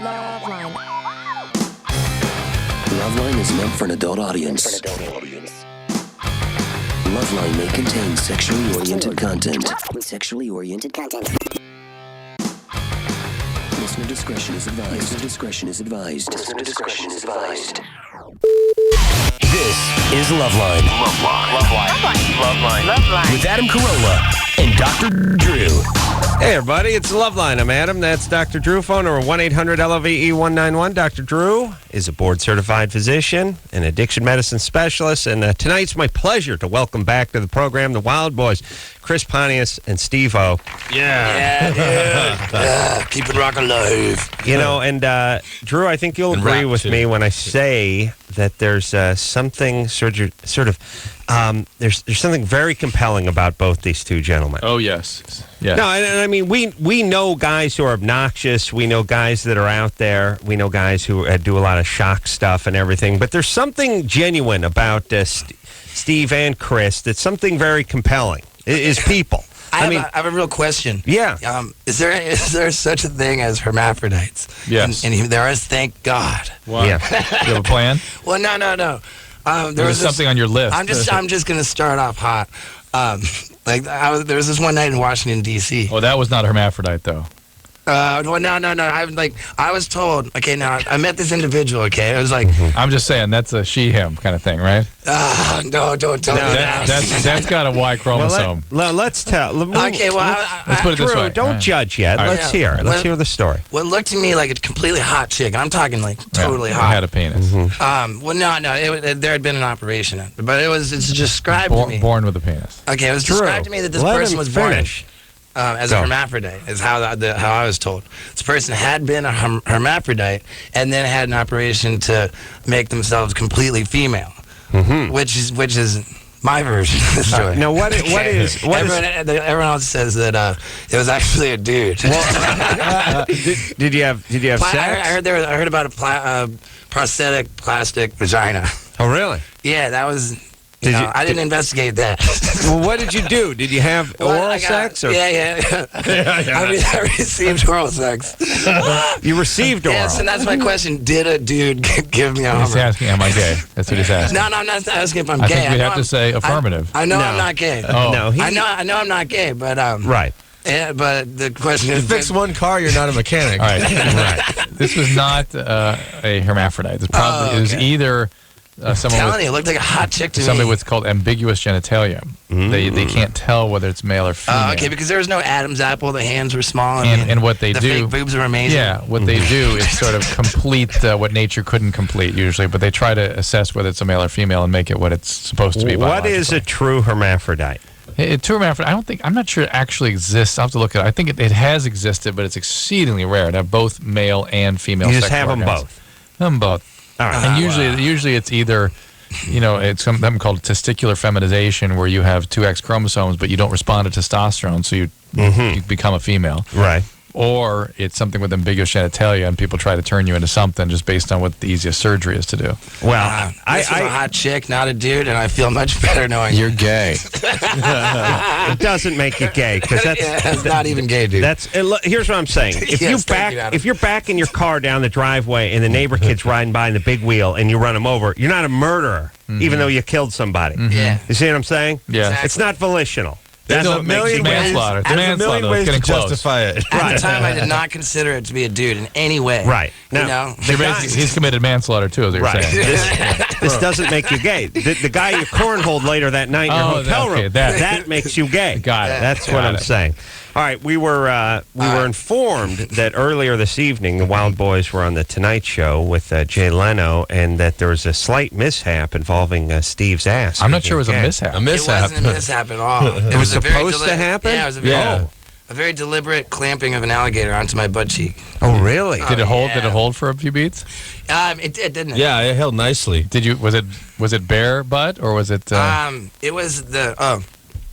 LoveLine. LoveLine is meant for an adult audience. LoveLine may contain sexually oriented content. Listener discretion is advised. This is LoveLine. LoveLine. With Adam Carolla and Dr. Drew. Hey, everybody, it's LoveLine. I'm Adam. That's Dr. Drew. Phone number 1-800-LOVE-191. Dr. Drew is a board-certified physician, an addiction medicine specialist, and tonight's my pleasure to welcome back to the program the Wildboyz, Chris Pontius and Steve-O. Yeah, dude. Keep it rock alive. You know, and Drew, I think you'll agree with me when I say that there's something there's something very compelling about both these two gentlemen. Oh, yes. Yeah. No, and I mean, we know guys who are obnoxious. We know guys that are out there. We know guys who do a lot of shock stuff and everything. But there's something genuine about Steve and Chris that's something very compelling, is people. I have a real question. Yeah. Is there such a thing as hermaphrodites? Yes. And there is, thank God. Wow. Yeah. You have a plan? Well, no. There was something on your list. I'm just gonna start off hot. There was this one night in Washington D.C. Oh, that was not a hermaphrodite, though. No. I was told. Okay, now I met this individual. Okay, it was like I'm just saying that's a she/him kind of thing, right? no, don't tell me that. That's got a Y chromosome. Let's tell. Okay, well, let's put it this Drew, way. don't judge yet. All right. Let's hear it. Let's hear the story. Well, it looked to me like a completely hot chick. I'm talking like totally hot. Had a penis. Well, no. There had been an operation, but it's described to me. Born with a penis. Okay, it was described to me that this person was born as a hermaphrodite, is how I was told. This person had been a hermaphrodite and then had an operation to make themselves completely female, which is my version of the story. Now, what is everyone else says that it was actually a dude. Did you have sex? I heard about a prosthetic plastic vagina. Oh, really? Yeah, that was. I didn't investigate that. Well, what did you do? Did you have oral sex? Or? Yeah. I received oral sex. You received oral? Yes, and that's my question. Did a dude give me a He's hummer? asking, am I gay? That's what he's asking. No, I'm not asking if I'm I gay. think we have to say affirmative. I know I'm not gay. Oh. No, I know I'm not gay, but right. Yeah, but the question is, fix one car, you're not a mechanic. All right. This was not a hermaphrodite. It was either someone telling you, it looked like a hot chick to me. Something what's called ambiguous genitalia. They can't tell whether it's male or female. Okay, because there was no Adam's apple. The hands were small, and what they the do, fake boobs were amazing. Yeah, what they do is sort of complete what nature couldn't complete usually, but they try to assess whether it's a male or female and make it what it's supposed to be. What is a true hermaphrodite? True hermaphrodite, I'm not sure it actually exists. I'll have to look at it. I think it has existed, but it's exceedingly rare to have both male and female You sex just have organs. them both? All right. And usually it's either, it's something called testicular feminization, where you have two X chromosomes, but you don't respond to testosterone, so you become a female. Right. Or it's something with ambiguous genitalia, and people try to turn you into something just based on what the easiest surgery is to do. Well, this was a hot chick, not a dude, and I feel much better knowing you're gay. It doesn't make you gay, because that's not even gay, dude. Here's what I'm saying. If you're backing your car down the driveway and the neighbor kid's riding by in the big wheel and you run him over, you're not a murderer, even though you killed somebody. Yeah. You see what I'm saying? Yeah. Exactly. It's not volitional. There's a million ways manslaughter. to Getting close. justify it. At the time, I did not consider it to be a dude in any way. Right. Now, He's committed manslaughter too, as you're saying. This doesn't make you gay. The guy you cornholed later that night in your hotel room, that makes you gay. Got it. That's what I'm saying. All right, we were informed that earlier this evening the Wildboyz were on the Tonight Show with Jay Leno, and that there was a slight mishap involving Steve's ass. I'm not sure it was a mishap. A mishap. It wasn't a mishap at all. It was supposed to happen? Yeah, it was a very deliberate clamping of an alligator onto my butt cheek. Oh, really? Did it hold? Yeah. Did it hold for a few beats? It didn't. Yeah, it held nicely. Was it bare butt or was it? It was the.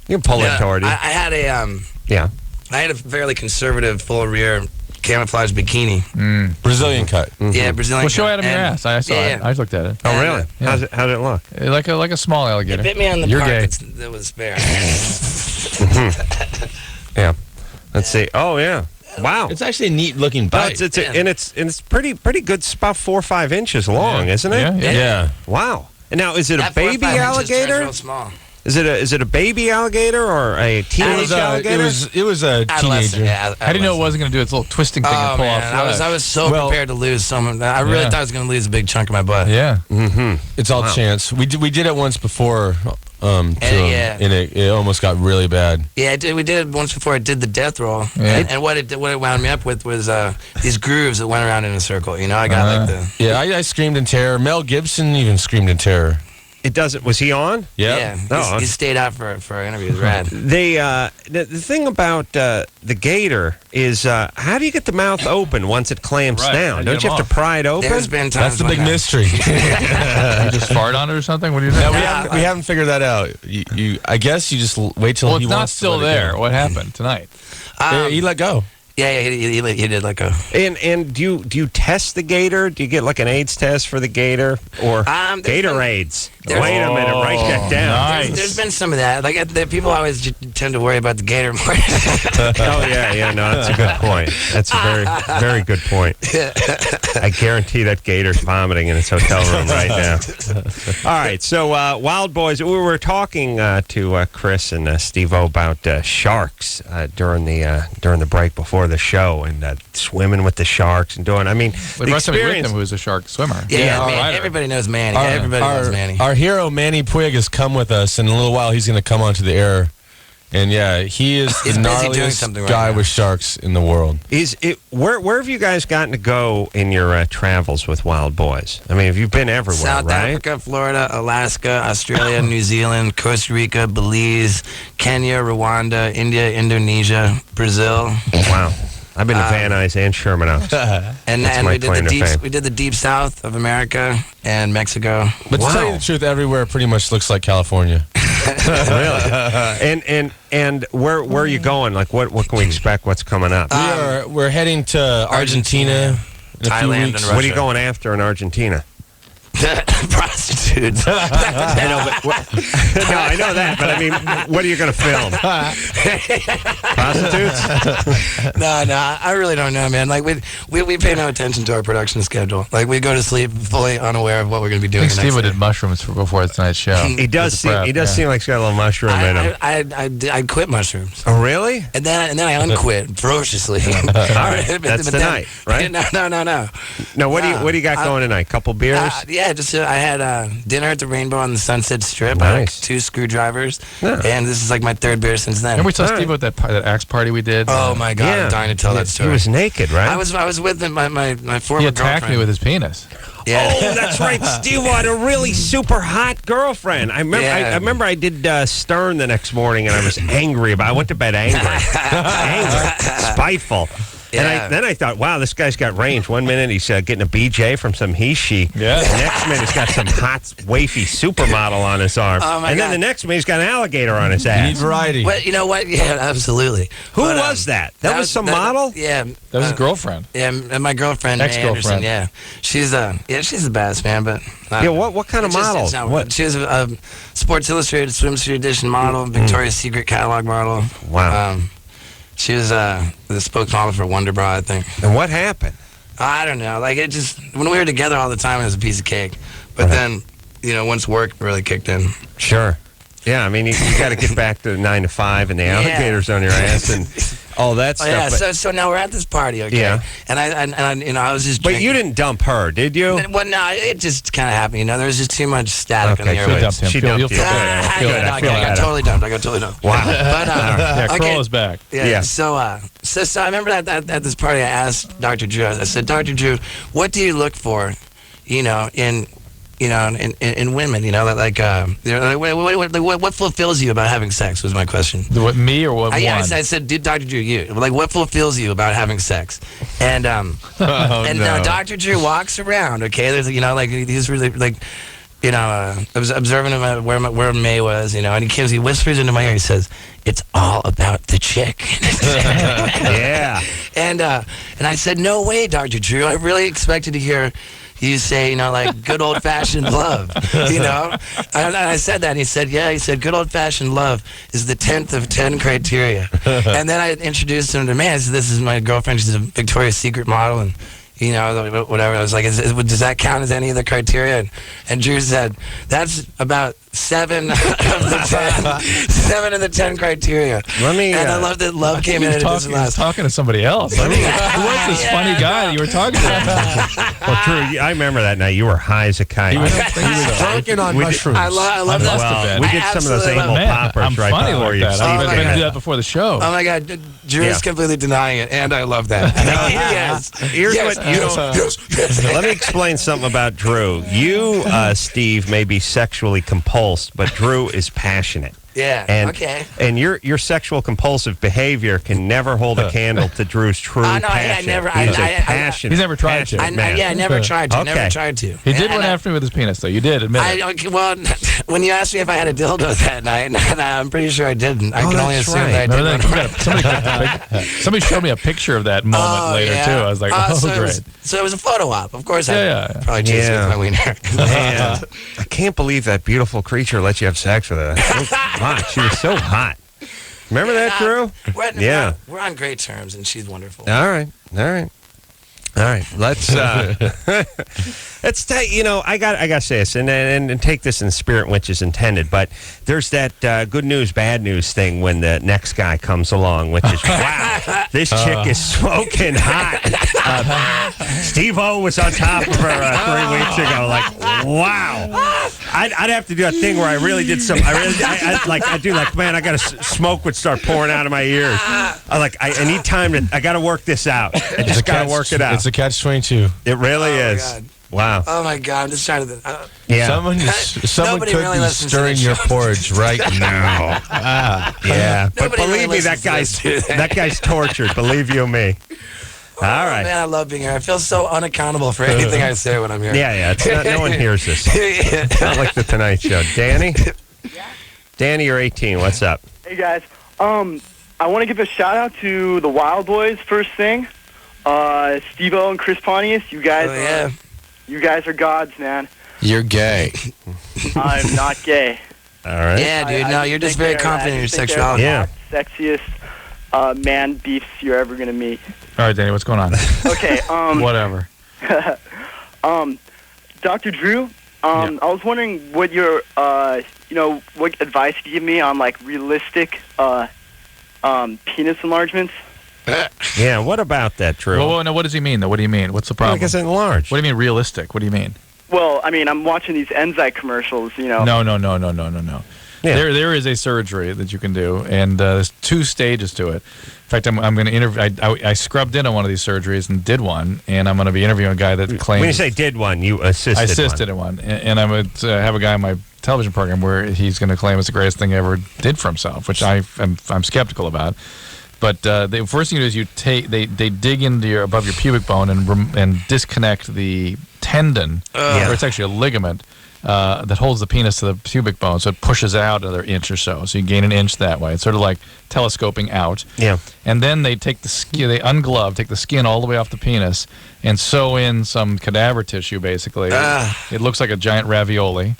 You can pull it toward you. I had a Yeah. I had a fairly conservative full rear camouflage bikini. Brazilian cut. Yeah, Brazilian. Well, show cut. Adam your ass. I saw it. I looked at it. Oh, really? Yeah. How's it look? Like a small alligator. It bit me on the You're part gay. that was bare. Yeah. Let's see. Oh, yeah. Wow. It's actually a neat looking No, bite. it's pretty good. It's about 4 or 5 inches long, isn't it? Yeah. Wow. And now, is it a That 4 or baby 5 inches turns alligator? real small. Is it a baby alligator or a teenage alligator? It was a Adolescent, teenager. yeah. How do you know it wasn't going to do its little twisting thing and Oh pull man, off? I was so prepared to lose some. I really thought I was going to lose a big chunk of my butt. Yeah. It's all chance. We did it once before. And it almost got really bad. Yeah, we did it once before. I did the death roll, Yeah. and what it wound me up with was these grooves that went around in a circle. You know, I got like the Yeah, I screamed in terror. Mel Gibson even screamed in terror. It doesn't. Was he on? yeah. No. He stayed out for our interview. It was rad. The thing about the gator is how do you get the mouth open once it clamps Right, down? how do Don't you you get have to pry it open? There's been That's times the when big I- mystery. You just fart on it or something? What do you do? No, we haven't figured that out. I guess you just wait till Well, he it's not wants to still let it there. go. What happened tonight? He let go. Yeah, he did let go. And do you test the gator? Do you get like an AIDS test for the gator or gator AIDS? there's- Wait a minute, write that down. Nice. There's been some of that. Like people always tend to worry about the gator more. Oh yeah, no, that's a good point. That's a very, very good point. I guarantee that gator's vomiting in its hotel room right now. All right, so Wildboyz, we were talking to Chris and Steve-O about sharks during the break before the show and swimming with the sharks and doing. I mean, We the brought somebody with experience. him who was a shark swimmer. Yeah, all man, right. everybody knows Manny. Everybody knows Manny. Our hero Manny Puig has come with us. In a little while, he's going to come onto the air. And yeah, he is He's the busy doing gnarliest something right guy now. with sharks in the world. Is it where have you guys gotten to go in your travels with Wildboyz? I mean, have you been everywhere, South right? Africa, Florida, Alaska, Australia, New Zealand, Costa Rica, Belize, Kenya, Rwanda, India, Indonesia, Brazil. Wow. I've been to Van Nuys and Sherman Oaks. And That's my we did claim to fame. we did the deep south of America and Mexico. But to tell you Wow. the truth, everywhere pretty much looks like California. Really? And where are you going? Like what can we expect? What's coming up? We're heading to Argentina in a few Thailand and weeks. Russia. What are you going after in Argentina? Prostitutes. I know, no, I know that, but I mean, what are you going to film? Prostitutes? No, I really don't know, man. Like we pay no attention to our production schedule. Like we go to sleep fully unaware of what we're going to be I doing. think the next Steve day. did mushrooms before tonight's show. He does With the prep, seem like he's got a little mushroom in him. I quit mushrooms. Oh, really? And then I unquit ferociously. All right, that's tonight, right? No. No, what do you got going tonight? Couple beers? Yeah, just I had dinner at the Rainbow on the Sunset Strip. Nice. I had 2 screwdrivers, Yeah. and this is like my 3rd beer since then. Remember we told All right. Steve about that axe party we did? Oh my God, Yeah. I'm dying to tell that story. He was naked, right? I was with my former He attacked girlfriend. me with his penis. Yeah. Oh, that's right. Steve had a really super hot girlfriend. I remember. Yeah. I remember I did Stern the next morning, and I was angry about. I went to bed angry, spiteful. Yeah. And then I thought, wow, this guy's got range. One minute he's getting a BJ from some he-she. Yeah. The next minute he's got some hot, wafy supermodel on his arm. Oh, my and then God. the next minute he's got an alligator on his You need ass. variety. Well, you know what? Yeah, absolutely. Who But, was that? That was some model? Yeah. That was his girlfriend. Yeah, and my girlfriend, May Ex-girlfriend. Anderson. Yeah, she's the best, man. But Yeah, what kind of model? It's not, What? She was a Sports Illustrated swimsuit edition model, Victoria's Secret catalog model. Wow. She was the spokesmodel for Wonder Bra, I think. And what happened? I don't know. Like it just when we were together all the time, it was a piece of cake. But then, once work really kicked in. Sure. Yeah, I mean, you got to get back to 9 to 5 and the alligators on your ass and all that Oh stuff. yeah. but, So now we're at this party, okay? Yeah. And I was just. but drinking. you didn't dump her, did you? Well, no, it just kind of happened. There was just too much static on Okay, the she airwaves. dumped him. She Feel- dumped you'll you. feel better. I Good, I feel got better. totally dumped. Wow. But Yeah, okay. Kroll is back. Yeah. Yeah. So I remember at this party, I asked Dr. Drew. I said, Dr. Drew, what do you look for, in women? What fulfills you about having sex? Was my question. What, me or what Yeah, one? I said, dude, Dr. Drew, you. Like, what fulfills you about having sex? And Dr. Drew walks around. Okay, there's he's really observing him where May was, and he whispers into my ear. He says, "It's all about the chick." Yeah. And I said, "No way, Dr. Drew. I really expected to hear, you say, like good old-fashioned love, And I said that, and he said, yeah. He said, good old-fashioned love is the 10th of 10 criteria. And then I introduced him to man. I said, this is my girlfriend. She's a Victoria's Secret model, and whatever. I was like, does that count as any of the criteria? And Drew said, that's about 7 of the 10 criteria. And I love that love came in. He was talking to somebody else. Who was this funny guy that you were talking to? Well, Drew, I remember that night. You were high as a kite. He was drunken on mushrooms. I love that. Well, we did some of those anal poppers I'm right funny before like you. that. I'm going to do that before the show. Oh my God, Drew is completely denying it, and I love that. Yes. Here's what you don't. Let me explain something about Drew. You, Steve, may be sexually compulsed, but Drew is passionate. Yeah. And, okay. And your sexual compulsive behavior can never hold a candle to Drew's true passion. He's never tried to. I never tried to. Okay. Never tried to. He did one after me with his penis, though. You did admit it. Well, when you asked me if I had a dildo that night, I'm pretty sure I didn't. I can only assume that I did. Somebody showed me a picture of that moment later too. I was like, great. So it was a photo op. Of course, I probably chased with my wiener. Man, I can't believe that beautiful creature let you have sex with her. So hot. She was so hot. Remember that, Drew? We're on great terms, and she's wonderful. All right. Let's let's tell I got to say this and take this in the spirit in which is intended. But there's that good news, bad news thing when the next guy comes along, which is wow, this chick is smoking hot. Steve-O was on top of her 3 weeks ago. Like wow, I'd have to do a thing where I really did some. I do man, I got to smoke would start pouring out of my ears. I need time to. I got to work this out. I just got to work it out. It's a catch-22. It really is. God. Wow. Oh my God! I'm just trying to. Someone could be stirring your porridge right now. Yeah, but believe me, that guy's tortured. Believe you me. All right. Man, I love being here. I feel so unaccountable for anything I say when I'm here. Yeah. It's not, no one hears this. It's not like the Tonight Show. Danny? Yeah. Danny, you're 18. What's up? Hey guys. I want to give a shout out to the Wildboyz first thing. Steve-O and Chris Pontius, you guys. You guys are gods, man. You're gay. I'm not gay. All right. Yeah, dude. You're just very confident in your sexuality. Yeah. Sexiest man beefs you're ever gonna meet. All right, Danny, what's going on? Okay. Whatever. Dr. Drew. I was wondering what your what advice you could give me on like realistic penis enlargements. Yeah, what about that, Drew? Well, no, what does he mean, though? What do you mean? What's the problem? Like it's enlarged. What do you mean realistic? What do you mean? Well, I mean, I'm watching these Enzyte commercials, No. Yeah. There is a surgery that you can do, and there's 2 stages to it. In fact, I'm going to interview. I scrubbed in on one of these surgeries and did one, and I'm going to be interviewing a guy that claims. When you say did one, you assisted. I assisted in one, and I'm going to have a guy on my television program where he's going to claim it's the greatest thing he ever did for himself, which I'm skeptical about. But the first thing you do is they dig into above your pubic bone and disconnect the tendon, or it's actually a ligament that holds the penis to the pubic bone, so it pushes out another inch or so. So you gain an inch that way. It's sort of like telescoping out. Yeah. And then they take the skin, they unglove, take the skin all the way off the penis, and sew in some cadaver tissue. Basically, it looks like a giant ravioli,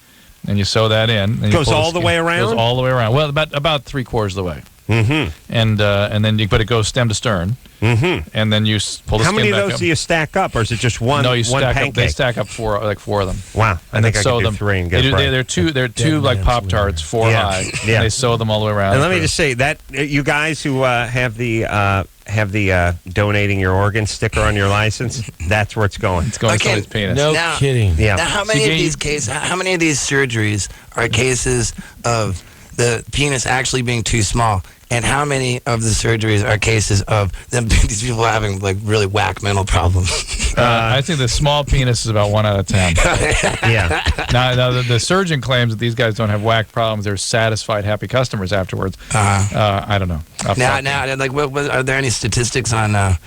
and you sew that in. And goes all the way around. Goes all the way around. Well, about 3/4 of the way. Mm-hmm. And then but it goes stem to stern. Mm-hmm. And then you pull the skin back up. How many of those do you stack up, or is it just one? No, you stack pancake? up. They stack up 4 of them. Wow, I think I could do 3 and get it right. They're two like Pop-Tarts, 4 high. Yeah. And they sew them all the way around. And let me just say that you guys who have the donating your organ sticker on your license, that's where it's going. It's going to somebody's penis. No kidding. Yeah. Now, how many of these surgeries are cases of the penis actually being too small? And how many of the surgeries are cases of these people having like really whack mental problems? I think the small penis is about 1 out of 10. Yeah. Now the surgeon claims that these guys don't have whack problems. They're satisfied, happy customers afterwards. I don't know. Now, like, are there any statistics on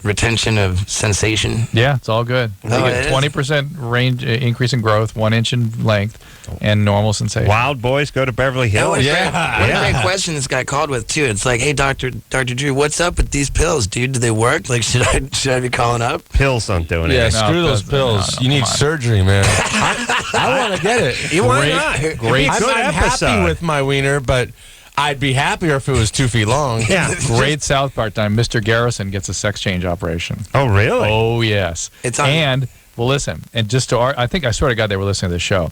retention of sensation? Yeah, it's all good. You get 20% range increase in growth, 1 inch in length, and normal sensation. Wildboyz go to Beverly Hills. What a great question question this guy called with too. It's like, hey, Dr. Drew, what's up with these pills, dude? Do they work? Like, should I be calling up? Pills don't do anything. Yeah, screw those pills. You need surgery, man. I want to get it. Why not? Great. I'm happy with my wiener, but I'd be happier if it was 2 feet long. Yeah. Great South Park time. Mr. Garrison gets a sex change operation. Oh, really? Oh, yes. It's on. And, well, listen, and just to I think I swear to God they were listening to this show.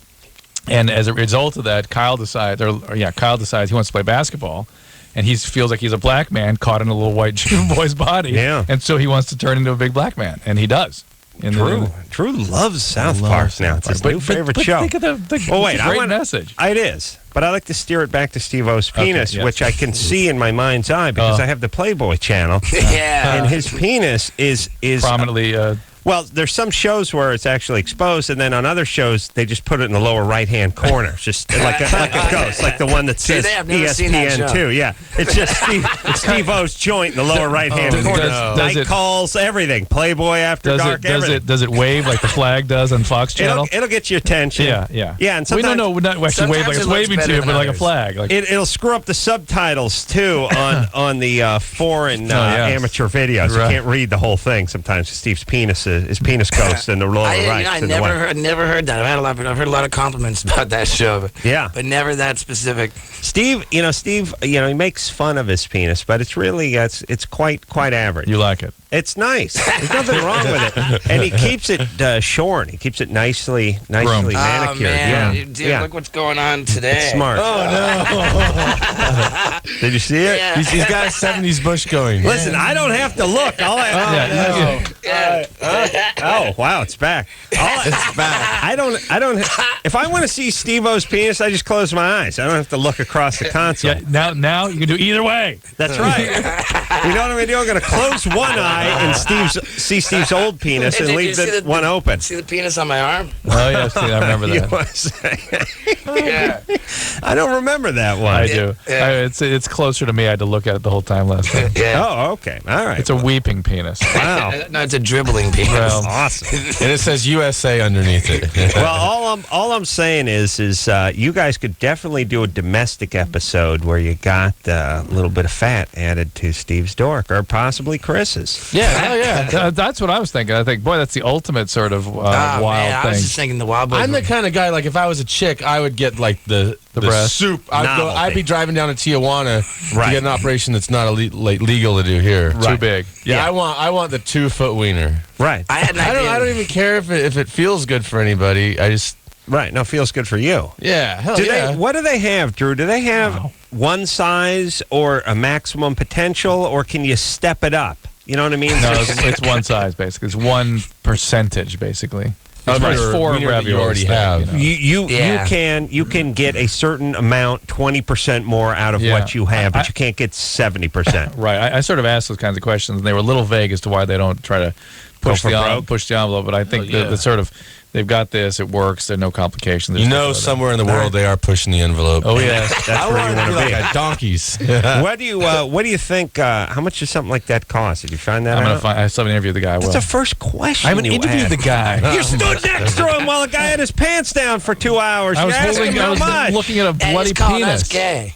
And as a result of that, Kyle decides he wants to play basketball. And he feels like he's a black man caught in a little white Jew boy's body. Yeah. And so he wants to turn into a big black man. And he does. Drew loves South Park now. It's his new favorite show. Think of the great message. It is. But I like to steer it back to Steve-O's penis, which I can see in my mind's eye because I have the Playboy channel. Yeah. And his penis is prominently... well, there's some shows where it's actually exposed, and then on other shows, they just put it in the lower right-hand corner. It's just like a ghost, like the one that says ESPN 2. Yeah. It's just Steve-O's joint in the lower right-hand corner. Night calls, everything. Playboy After Dark, everything. Does it wave like the flag does on Fox Channel? It'll get your attention. Yeah. Yeah, and sometimes... not actually wave like it's waving to you, but like a flag. Like, it'll screw up the subtitles, too, on the foreign amateur videos. Right. You can't read the whole thing sometimes. Steve's penis goes in the lower right. I never heard that. I've heard a lot of compliments about that show. But never that specific. Steve, he makes fun of his penis, but it's really it's quite average. you like it? It's nice. There's nothing wrong with it, and he keeps it shorn. He keeps it nicely manicured. Oh man, yeah. Dude, look what's going on today. It's smart. Oh, no. Did you see it? Yeah. He's got a 70s bush going. Listen, I don't have to look. All oh wow, it's back. It's back. I don't. If I want to see Steve-O's penis, I just close my eyes. I don't have to look across the console. Yeah, now you can do either way. That's right. You know what I'm going to do? I'm going to close one eye and see Steve's old penis and leave the one open. See the penis on my arm? Oh yeah, I remember that. Yeah. I don't remember that one. I do. Yeah. It's closer to me. I had to look at it the whole time last night. Yeah. Oh, okay. All right. It's a weeping penis. Wow. No, it's a dribbling penis. Well, Awesome. And it says USA underneath it. Well, all I'm saying is you guys could definitely do a domestic episode where you got a little bit of fat added to Steve's dork, or possibly Chris's. Yeah, hell yeah. That's what I was thinking. I think, boy, that's the ultimate sort of wild man, thing. I was just thinking the Wildboyz. I'm the kind of guy, like, if I was a chick, I would get, like, the breast. soup. I'd be driving down to Tijuana to get an operation that's not legal to do here. Too big. Yeah, I want the 2-foot wiener. Right. I had an idea. I don't even care if it feels good for anybody. I just... Right. No, feels good for you. Yeah, hell yeah. What do they have, Drew? Do they have one size or a maximum potential, or can you step it up? You know what I mean? No, it's one size, basically. It's 1%, basically. Of There's four wiener that you raviolis already there, have. You can get a certain amount, 20% more out of what you have, but you can't get 70%. Right. I sort of asked those kinds of questions, and they were a little vague as to why they don't try to push the envelope. But I think the sort of, they've got this, it works, there are no complications. Somewhere in the world they are pushing the envelope. Oh, yeah. That's where you want to be. Like donkeys. What do you think, how much does something like that cost? Did you find that out? I still haven't interviewed the guy. That's the first question. I haven't interviewed the guy. You stood next to him while the guy had his pants down for 2 hours. I was looking at a bloody penis. Gay.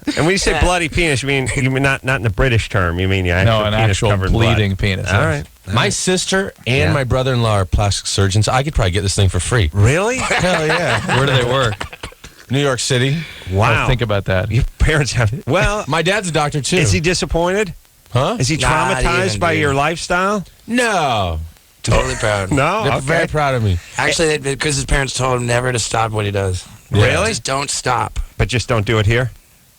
And when you say bloody penis, you mean not in the British term. You mean an actual bleeding penis. All right. My sister and my brother-in-law are plastic surgeons. I could probably get this thing for free. Really? Hell yeah. Where do they work? New York City. Wow. Think about that. Your parents have... Well... My dad's a doctor, too. Is he disappointed? Huh? Is he traumatized by your lifestyle? No. Totally proud. No? They're very proud of me. Actually, because his parents told him never to stop what he does. Really? Just don't stop. But just don't do it here?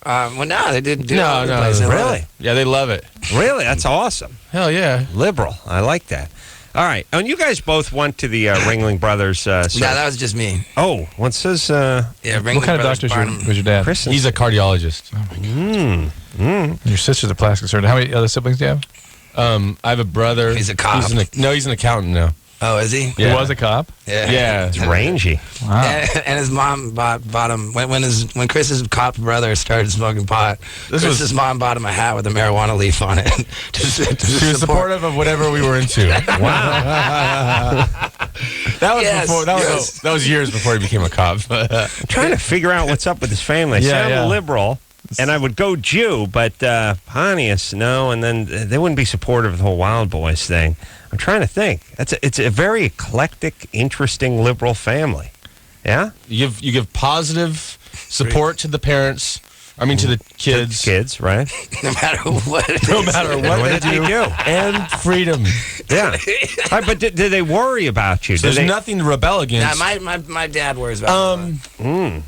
Well, no, they didn't do it. No, really? Yeah, they love it. Really? That's awesome. Hell yeah. Liberal. I like that. All right. And you guys both went to the Ringling Brothers. No, that was just me. Oh, what says... Ringling what kind of doctor was your dad? Chris? He's a cardiologist. Your sister's a plastic surgeon. How many other siblings do you have? I have a brother. He's a cop. He's an accountant now. Oh, is he? Yeah. He was a cop? Yeah. It's rangy. Wow. And his mom bought him when Chris's cop brother started smoking pot. Chris's mom bought him a hat with a marijuana leaf on it. She was supportive of whatever we were into. Wow. That was before. That was years before he became a cop. I'm trying to figure out what's up with his family. They say I'm a liberal. and I would go Jew, but Pontius, no, and then they wouldn't be supportive of the whole Wildboyz thing. I'm trying to think. It's a very eclectic, interesting, liberal family. Yeah? You give positive support to the parents. I mean, to the kids. Kids, right? No matter what. No matter what they do. And freedom. Yeah. All right, but do they worry about you? So there's nothing to rebel against. Nah, my dad worries about me.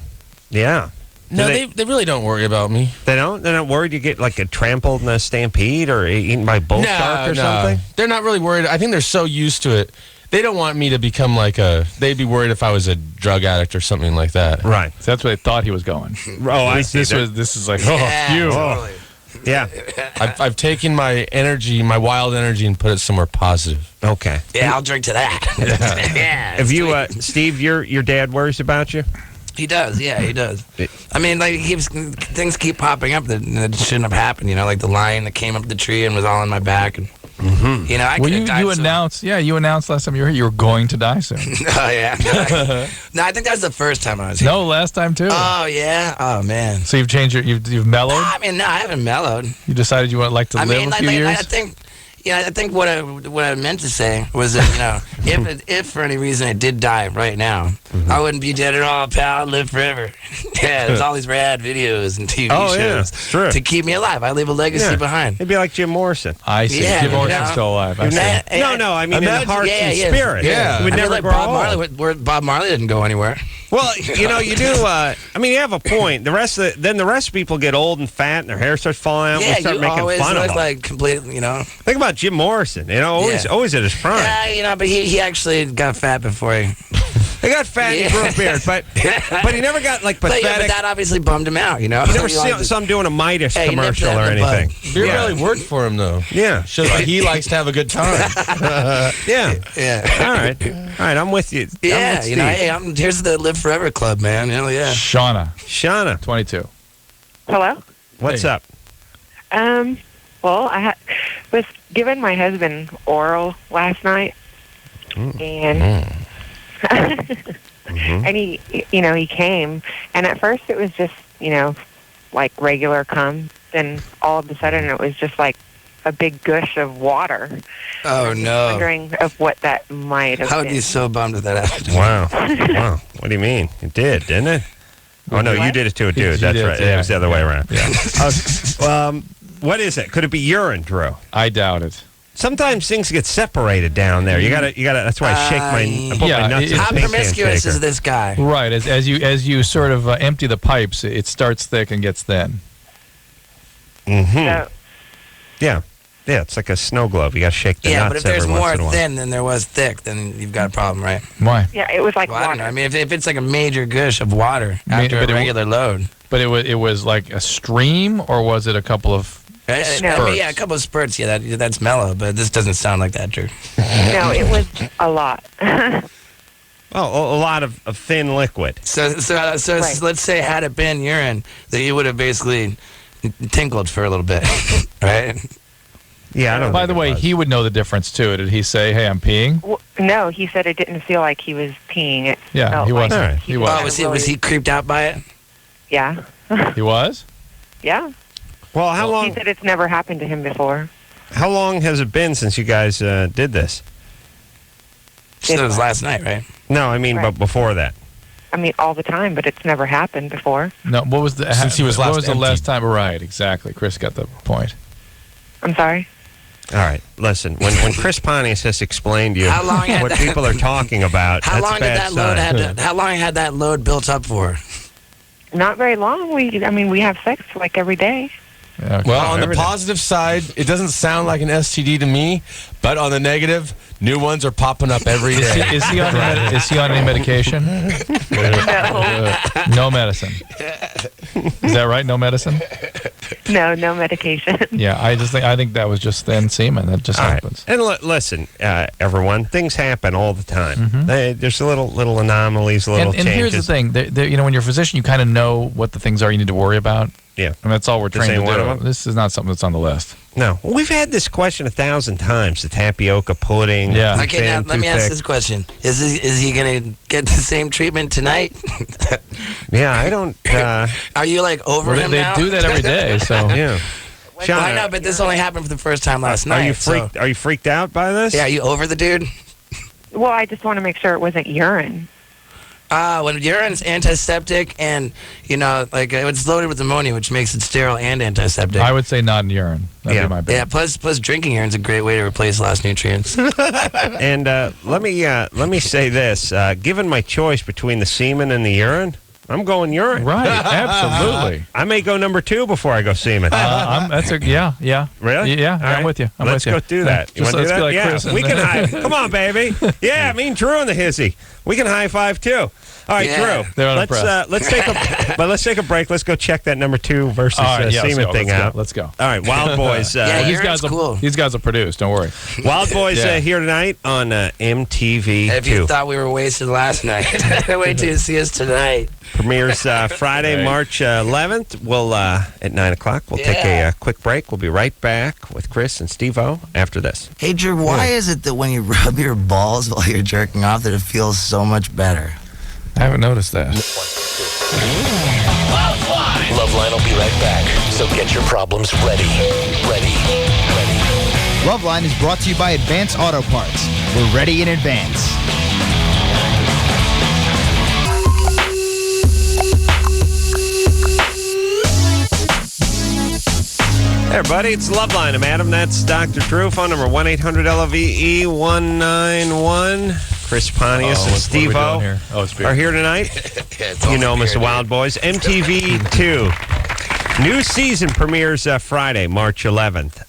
Yeah. No, they really don't worry about me. They don't? They're not worried you get like trampled in a stampede or eaten by bull shark or something? They're not really worried. I think they're so used to it. They don't want me to become they'd be worried if I was a drug addict or something like that. Right. So that's where they thought he was going. Oh, I see. This is like, Yeah, totally. Yeah. I've taken my energy, my wild energy, and put it somewhere positive. Okay. Yeah, I'll drink to that. Yeah. Have you, Steve, your dad worries about you? He does, yeah, he does. I mean, like, things keep popping up that shouldn't have happened, like the lion that came up the tree and was all on my back. And, I could have died you announced, you announced last time you were here you were going to die soon. Oh, yeah. No, I think that was the first time I was here. No, last time too. Oh, yeah? Oh, man. So you've changed you've mellowed? I mean, no, I haven't mellowed. You decided you would like to live a few years? I think what I meant to say was that, if for any reason I did die right now, I wouldn't be dead at all, pal. I'd live forever. Yeah, there's all these rad videos and TV shows to keep me alive. I leave a legacy behind. It'd be like Jim Morrison. I see. Yeah, Jim Morrison's still alive. I see. No, I mean in heart and spirit. Yeah. He would never grow old. Bob Marley didn't go anywhere. Well, you do. You have a point. The rest of people get old and fat, and their hair starts falling out. Yeah, we start you making always fun of look them. like complete. Think about Jim Morrison. Always at his prime. Yeah, but he actually got fat before he. He got fat and he grew a beard, but he never got like pathetic. But that obviously bummed him out. You never saw him doing a Midas commercial or anything. It really worked for him though. Yeah, shows like he likes to have a good time. Yeah. Yeah. All right. I'm with you. Yeah, here's the Live Forever Club, man. Hell yeah. Shauna, 22. Hello? What's up? Well, I was giving my husband oral last night, and and he came, and at first it was just like regular cum. Then all of a sudden it was just like a big gush of water. Oh no! Wondering of what that might have been. How would you so bummed that that happened? Wow. What do you mean? It did, didn't it? Oh no, you did it to a dude. That's right. Yeah. It was the other way around. Yeah. What is it? Could it be urine, Drew? I doubt it. Sometimes things get separated down there. You gotta. That's why I shake my nuts. How promiscuous is this guy? Right. As you sort of empty the pipes, it starts thick and gets thin. So, Yeah. It's like a snow globe. You gotta shake the nuts. Yeah, but if there's every once more in a while. thin than there was thick, then you've got a problem, right? Why? yeah, it was like Well, I don't water. know. I mean, if it's like a major gush of water after a regular load. But it was like a stream, or was it a couple of? I mean, yeah, a couple of spurts. Yeah, that's mellow, but this doesn't sound like that, Drew. No, it was a lot. Oh, a lot of thin liquid. So Right. let's say had it been urine, that you would have basically tinkled for a little bit, right? Yeah, I don't. By the way, he would know the difference too. Did he say, "Hey, I'm peeing"? No, he said it didn't feel like he was peeing. It Yeah, felt he like wasn't. Alright. He was. Was he creeped out by it? Yeah. He was. Yeah. Well, how He long? said it's never happened to him before. How long has it been since you guys did this? So it was last night, right? No, I mean, Right. but before that. I mean, all the time, but it's never happened before. No. What was the? Since he was What last was the emptied. last time? Right. Exactly. Chris got the point. I'm sorry. All right, listen. When Chris Pontius has explained to you How long had what that- people are talking about, How that's long a did bad that load sign. how long had that load built up for? Not very long. We have sex like every day. Yeah, okay. Well, on the everything. positive side, it doesn't sound like an STD to me, but on the negative, new ones are popping up every day. Is he on any medication? No, No medicine. Is that right? No medicine? no medication. Yeah, I think that was just thin semen. That just All right. happens. And listen, everyone, things happen all the time. There's little anomalies, little And here's the changes. thing: when you're a physician, you kind of know what the things are you need to worry about. Yeah. And that's all we're This trained ain't to one do. of them? This is not something that's on the list. No. Well, we've had this question 1,000 times, the tapioca pudding. Yeah. Okay, now let me ask this question. Is he going to get the same treatment tonight? Yeah, I don't... Are you, like, over him they now? do that every day, so... Yeah. Well, I know, but this only happened for the first time last night. Are you freaked out by this? Yeah, are you over the dude? Well, I just want to make sure it wasn't urine. When urine's antiseptic and, like it's loaded with ammonia, which makes it sterile and antiseptic. I would say not in urine. That'd be my bet. Yeah, plus drinking urine's a great way to replace lost nutrients. And let me say this. Given my choice between the semen and the urine, I'm going urine. Right, absolutely. I may go number 2 before I go semen. Yeah. Really? Yeah, All I'm right. with you. Let's go do that. You Just want to do let's that? be like Chris We can high. Come on, baby. Yeah, me and Drew and the hizzy. We can high five too. All right, Yeah. Drew. They're Let's take a break. Let's go check that number 2 versus semen thing out. Let's go. All right, Wildboyz. Yeah, These guys cool. These guys will produce. Don't worry. Wildboyz here tonight on MTV2. If you thought we were wasted last night, wait till you see us tonight. Premieres Friday, March 11th. We'll at 9 o'clock. We'll take a quick break. We'll be right back with Chris and Steve-O after this. Hey, Drew, why is it that when you rub your balls while you're jerking off that it feels so much better? I haven't noticed that. LoveLine will be right back, so get your problems ready. LoveLine is brought to you by Advance Auto Parts. We're ready in advance. Hey, everybody, it's LoveLine. I'm Adam. That's Dr. Drew. Phone number 1-800-LOVE-191. Chris Pontius and Steve-O are here tonight. You know, Mr. Wildboyz. MTV2. New season premieres Friday, March 11th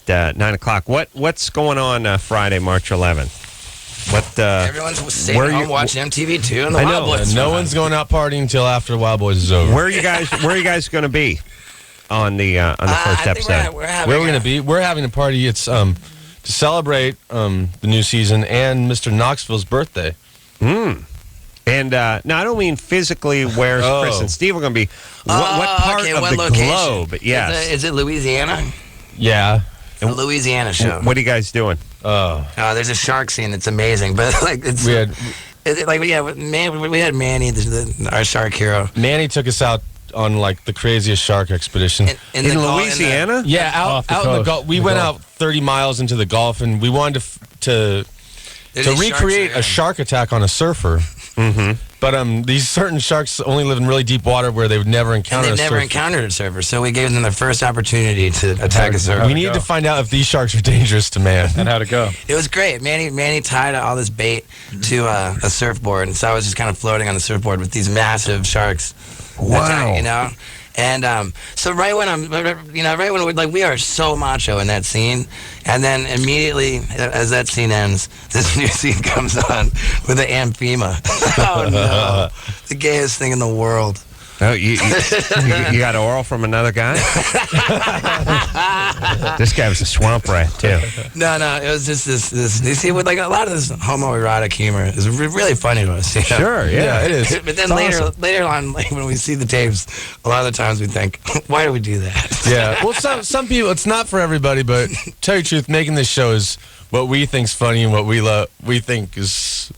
at 9 o'clock. What's going on Friday, March 11th? Everyone's staying home watching MTV2 and the Wildboyz. No one's going out partying until after Wildboyz is over. Where are you guys going to be on the first episode? Where are we going to be? We're having a party. It's to celebrate the new season and Mr. Knoxville's birthday. And now I don't mean physically where Chris and Steve are going to be. What part of the location? globe? Yes. Is it Louisiana? Yeah. A Louisiana show. What are you guys doing? There's a shark scene that's amazing, but We had Manny, our shark hero. Manny took us out on like the craziest shark expedition in Louisiana. Out in the Gulf. We went out 30 miles into the Gulf, and we wanted to recreate a shark attack on a surfer. Mm-hmm. But these certain sharks only live in really deep water where they would never encounter a surfer. Encountered a surfer, so we gave them the first opportunity to attack a surfer. We needed to find out if these sharks are dangerous to man. And how'd it go? It was great. Manny tied all this bait to a surfboard, and so I was just kind of floating on the surfboard with these massive sharks. Wow. And so right when we are so macho in that scene, and then immediately as that scene ends, this new scene comes on with the amphima. Oh no, the gayest thing in the world. Oh, you got oral from another guy? This guy was a swamp rat too. No, it was just this. You see, with like a lot of this homoerotic humor is really funny to us. Sure, yeah, it is. But then later on, like when we see the tapes, a lot of the times we think, why do we do that? Yeah. Well, some people, it's not for everybody, but tell you the truth, making this show is what we think's funny and what we think is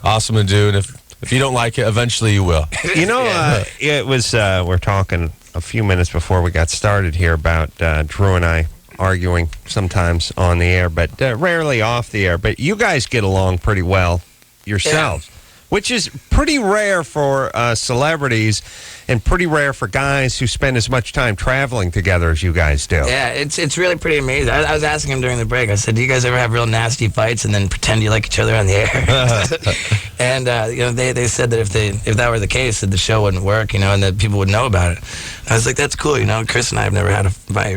awesome to do, and if you don't like it, eventually you will. It was, we're talking a few minutes before we got started here about Drew and I arguing sometimes on the air, but rarely off the air. But you guys get along pretty well yourselves, which is pretty rare for celebrities and pretty rare for guys who spend as much time traveling together as you guys do. Yeah, it's really pretty amazing. I was asking him during the break, I said, do you guys ever have real nasty fights and then pretend you like each other on the air? And they said that if that were the case, that the show wouldn't work, and that people would know about it. I was like, that's cool, Chris and I have never had a fight.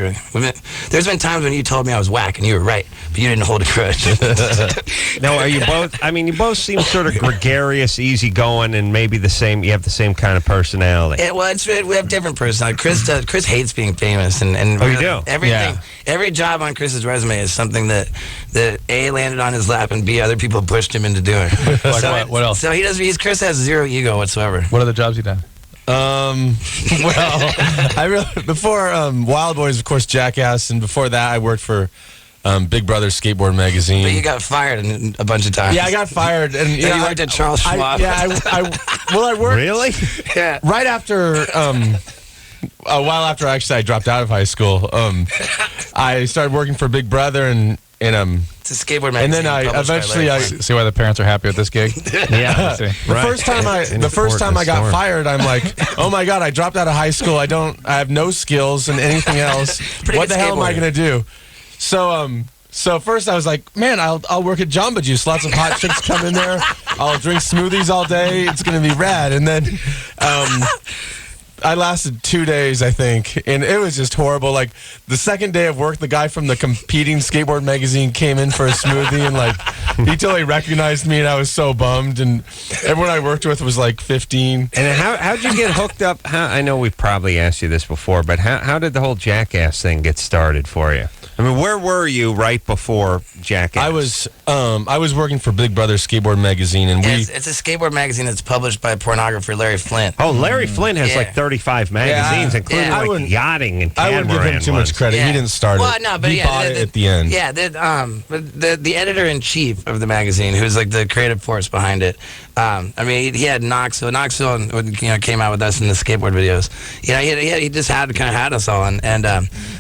There's been times when you told me I was whack and you were right, but you didn't hold a grudge. Now, are you both, you both seem sort of gregarious, easygoing, and maybe you have the same kind of personality. We have different personalities. Chris hates being famous, and you do? Everything. Every job on Chris's resume is something that A, landed on his lap, and B, other people pushed him into doing. What else? So Chris has zero ego whatsoever. What other jobs you done? Well, before Wildboyz, of course, Jackass, and before that, I worked for Big Brother Skateboard Magazine. But you got fired a bunch of times. Yeah, I got fired, and you worked at Charles Schwab. I worked really. Yeah. Right after, a while after actually I dropped out of high school. I started working for Big Brother and it's a skateboard magazine. And then I eventually see why the parents are happy with this gig. Yeah. The first time I got fired, I'm like, oh my God, I dropped out of high school. I have no skills and anything else. What the hell am I gonna do? So first I was like, man, I'll work at Jamba Juice. Lots of hot chicks come in there. I'll drink smoothies all day. It's gonna be rad. And then I lasted 2 days, I think, and it was just horrible. Like, the second day of work, the guy from the competing skateboard magazine came in for a smoothie, and, like, he totally recognized me, and I was so bummed, and everyone I worked with was, like, 15. And how'd you get hooked up? I know we probably asked you this before, but how did the whole Jackass thing get started for you? I mean, where were you right before Jackass? I was working for Big Brother Skateboard Magazine, and it's a skateboard magazine that's published by pornographer Larry Flint. Oh, Larry Flint has like 35 magazines, including like yachting and catamaran. I wouldn't give him too much credit. He didn't start it. No, but he bought it at the end. Yeah, the editor-in-chief of the magazine, who's like the creative force behind it. I mean, he had Knoxville. Knoxville, came out with us in the skateboard videos. He just had us all, and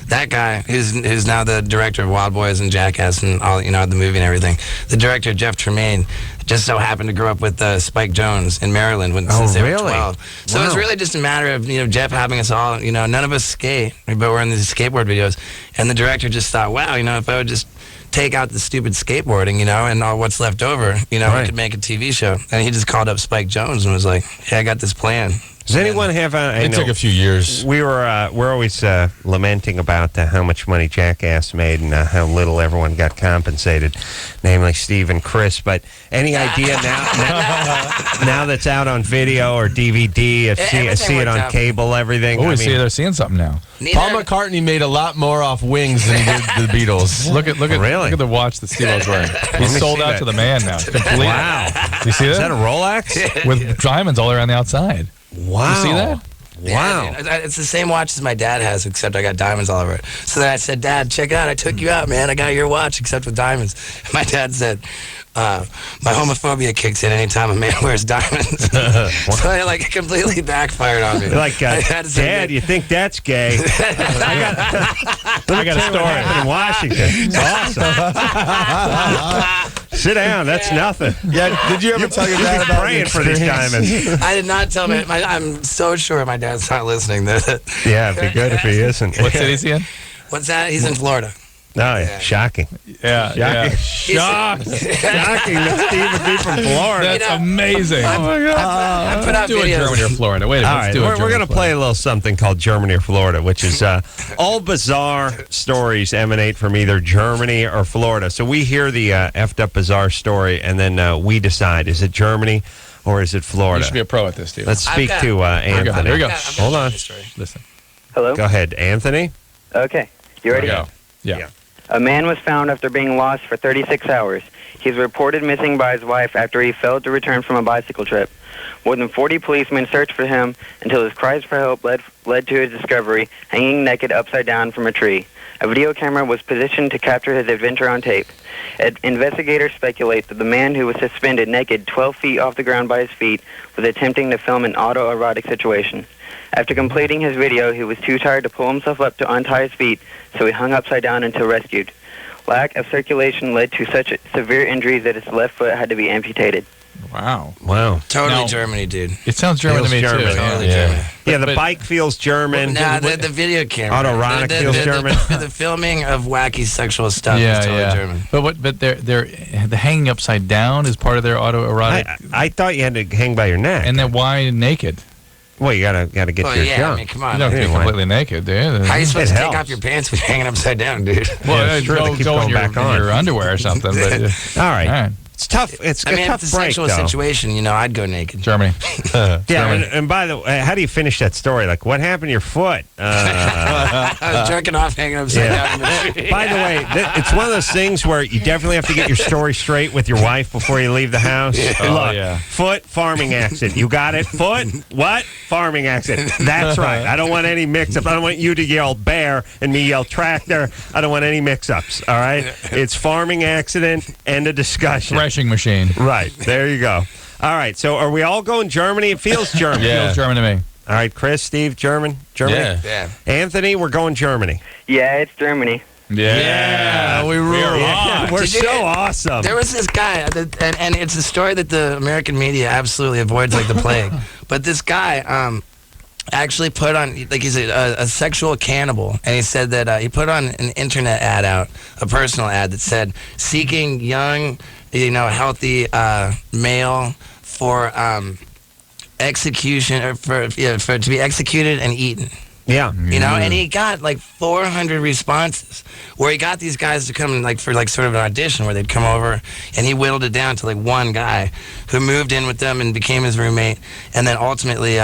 that guy who's now the director of Wildboyz and Jackass and all, the movie and everything. The director, Jeff Tremaine, just so happened to grow up with Spike Jonze in Maryland since they were 12. So it's really just a matter of Jeff having us all. None of us skate, but we're in these skateboard videos, and the director just thought, wow, if I would just take out the stupid skateboarding, and all what's left over, we could make a TV show. And he just called up Spike Jonze and was like, hey, I got this plan. Does anyone have? It took a few years. We're always lamenting about how much money Jackass made and how little everyone got compensated, namely Steve and Chris. But any idea now that's out on video or DVD, see it on cable, everything? Oh, they're seeing something now. Paul McCartney made a lot more off Wings than he did the Beatles. Look at the watch that Steve-O's wearing. He's sold out to the man now. Completely. Wow. You see that? Is that a Rolex? With diamonds all around the outside. Wow. You see that? Wow. Yeah, it's the same watch as my dad has, except I got diamonds all over it. So then I said, Dad, check it out. I took you out, man. I got your watch, except with diamonds. My dad said, my homophobia kicks in anytime a man wears diamonds. So it completely backfired on me. Like, Dad, you think that's gay? I got a story in Washington. It's awesome. Sit down. That's nothing. Yeah. Did you ever tell your dad about praying for these diamonds? I did not tell him. I'm so sure my dad's not listening. Yeah, it'd be good if he isn't. What city is he in? What's that? He's in Florida. Oh, yeah. Shocking. Yeah. Shocking that Steve would be from Florida. That's amazing. Oh, my God. I put out do videos. it Germany or Florida. Wait a minute. All right, we're going to play a little something called Germany or Florida, which is all bizarre stories emanate from either Germany or Florida. So we hear the effed up bizarre story, and then we decide, is it Germany or is it Florida? You should be a pro at this, Steve. Let's speak to Anthony. Here we go. Hold on. Listen. Hello? Go ahead, Anthony. Okay. You ready? Go. Yeah. A man was found after being lost for 36 hours. He's reported missing by his wife after he failed to return from a bicycle trip. More than 40 policemen searched for him until his cries for help led to his discovery, hanging naked upside down from a tree. A video camera was positioned to capture his adventure on tape. Investigators speculate that the man who was suspended naked 12 feet off the ground by his feet was attempting to film an autoerotic situation. After completing his video, he was too tired to pull himself up to untie his feet, so he hung upside down until rescued. Lack of circulation led to such severe injuries that his left foot had to be amputated. Wow. Totally Germany, dude. It sounds German to me, too. Totally German. Yeah, the bike feels German. Nah, the video camera. Autoerotic feels German. The filming of wacky sexual stuff is totally German. But they're the hanging upside down is part of their autoerotic. I thought you had to hang by your neck. And then why naked? Well, you gotta get your jump. I mean, come on. You don't have to be completely naked, do you? How are you supposed to take off your pants when you're hanging upside down, dude? Well, yeah, go in your underwear or something. But, All right. It's tough. It's I mean, a tough if it's a break, sexual though. situation, I'd go naked. Germany. Yeah, and by the way, how do you finish that story? Like, what happened to your foot? I was jerking off, hanging upside down in the tree. By the way, it's one of those things where you definitely have to get your story straight with your wife before you leave the house. Look, foot, farming accident. You got it? Foot, what? Farming accident. That's right. I don't want any mix-ups. I don't want you to yell bear and me yell tractor. I don't want any mix-ups, all right? It's farming accident, end of discussion. Threshing machine. Right. There you go. All right. So are we all going Germany? It feels German. Feels German to me. All right, Chris, Steve, Germany? Yeah. Anthony, we're going Germany. Yeah, it's Germany. Yeah. We rule. We're so awesome. There was this guy, and it's a story that the American media absolutely avoids like the plague. But this guy actually put on, like, he's a sexual cannibal, and he said that he put on an internet ad out, a personal ad that said, seeking young, healthy male for execution, or for to be executed and eaten. Yeah. And he got like 400 responses where he got these guys to come for sort of an audition where they'd come over, and he whittled it down to like one guy who moved in with them and became his roommate, and then ultimately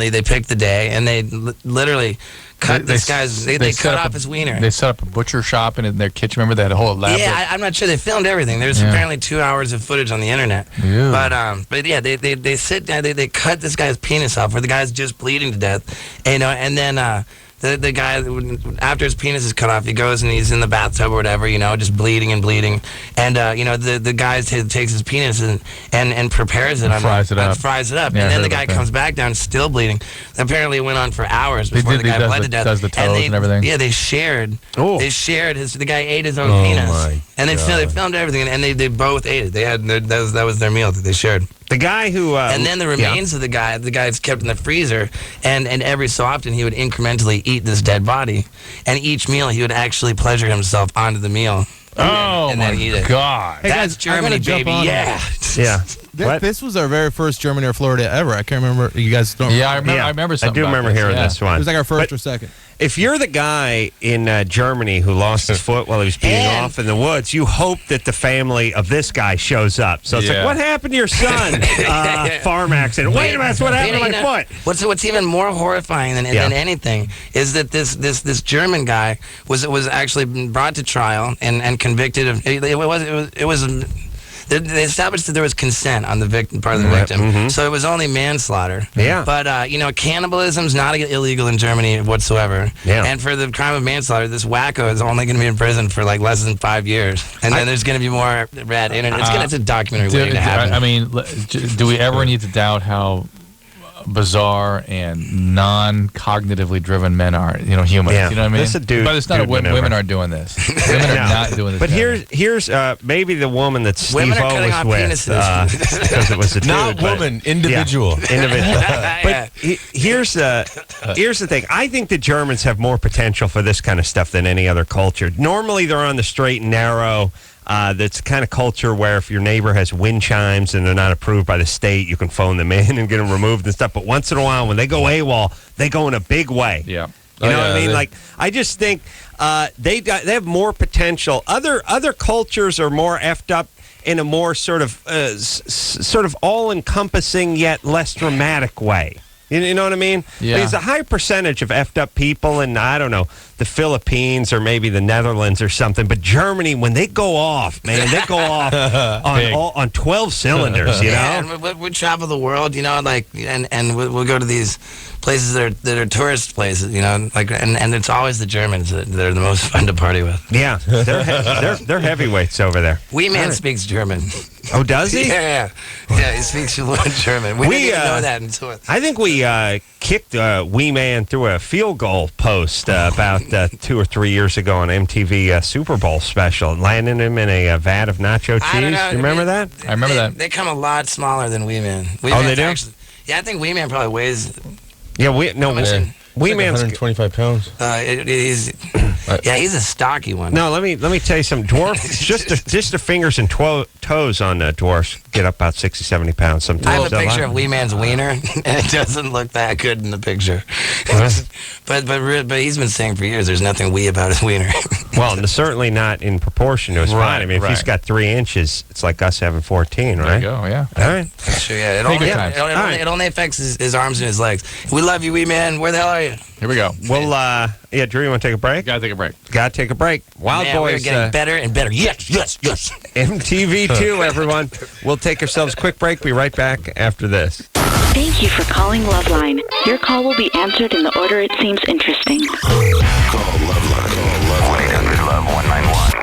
they picked the day, and they literally cut this guy's. They cut off his wiener. They set up a butcher shop in their kitchen. Remember that whole elaborate? Yeah, I'm not sure they filmed everything. There's apparently 2 hours of footage on the internet. Yeah. But yeah, they sit down. They cut this guy's penis off, where the guy's just bleeding to death. And then. The guy, after his penis is cut off, he goes and he's in the bathtub or whatever, just bleeding. And, the guy takes his penis and prepares it. Fries it up. Yeah, and then the guy comes back down, still bleeding. Apparently it went on for hours before the guy bled to death. Does the toes and everything. Yeah, they shared. Oh. They shared the guy ate his own penis. And they filmed everything, and they both ate it. They had that was their meal that they shared. The guy who... and then the remains of the guy's kept in the freezer, and every so often he would incrementally eat this dead body, and each meal he would actually pleasure himself onto the meal. And then eat it. God. Hey, that's Germany, baby. Yeah. This was our very first Germany or Florida ever. I can't remember. You guys don't remember? I remember something. I do remember hearing this one. It was like our first or second. If you're the guy in Germany who lost his foot while he was being off in the woods, you hope that the family of this guy shows up. So it's like, what happened to your son? Farm accident. Wait a minute, what happened to my foot? What's even more horrifying than anything is that this German guy was actually brought to trial and convicted of it was. They established that there was consent on the part of the victim, so it was only manslaughter. Yeah. But cannibalism is not illegal in Germany whatsoever. Yeah. And for the crime of manslaughter, this wacko is only going to be in prison for like less than 5 years, and then there's going to be more rad internet. It's a documentary waiting to happen. I mean, do we ever need to doubt how bizarre and non-cognitively driven men are, humans. Yeah. You know what I mean? This is a dude, but it's not women are doing this. Women are not doing this. But here's maybe the woman that Steve-O was with, because it was a dude. Not woman, individual. But here's the thing. I think the Germans have more potential for this kind of stuff than any other culture. Normally, they're on the straight and narrow. That's the kind of culture where if your neighbor has wind chimes and they're not approved by the state, you can phone them in and get them removed and stuff. But once in a while, when they go AWOL, they go in a big way. Yeah. You know what I mean? I just think they have more potential. Other cultures are more effed up in a more sort of all-encompassing yet less dramatic way. You know what I mean? Yeah. There's a high percentage of effed up people in, I don't know, the Philippines or maybe the Netherlands or something. But Germany, when they go off, man, they go off on 12 cylinders, you know? And we travel the world, and we'll go to these places that are tourist places, and it's always the Germans that are the most fun to party with. Yeah, they're heavyweights over there. Wee Man speaks German. Oh, does he? Yeah, he speaks fluent German. We didn't even know that until I think we kicked Wee Man through a field goal post about 2 or 3 years ago on MTV Super Bowl special, landing him in a vat of nacho cheese. I don't know. You remember that? I remember that. They come a lot smaller than Wee Man. They do? Yeah, I think Wee Man probably weighs... Yeah, Wee Man's 125 pounds. Yeah, he's a stocky one. No, let me tell you something. Dwarf, just the fingers and toes on dwarfs get up about 60, 70 pounds sometimes. I have a picture of Wee Man's wiener, and it doesn't look that good in the picture. But he's been saying for years there's nothing wee about his wiener. Well, certainly not in proportion to his body. I mean, if he's got 3 inches, it's like us having 14, right? There you go, yeah. All right. Sure, yeah. It only affects his arms and his legs. We love you, Wee Man. Where the hell are you? Here we go. Well, Drew, you want to take a break? Gotta take a break. Gotta take a break. Wildboyz. We're getting better and better. Yes. MTV2, everyone. We'll take ourselves a quick break. Be right back after this. Thank you for calling LoveLine. Your call will be answered in the order it seems interesting. Call LoveLine. Call 1-800-LOVE-191.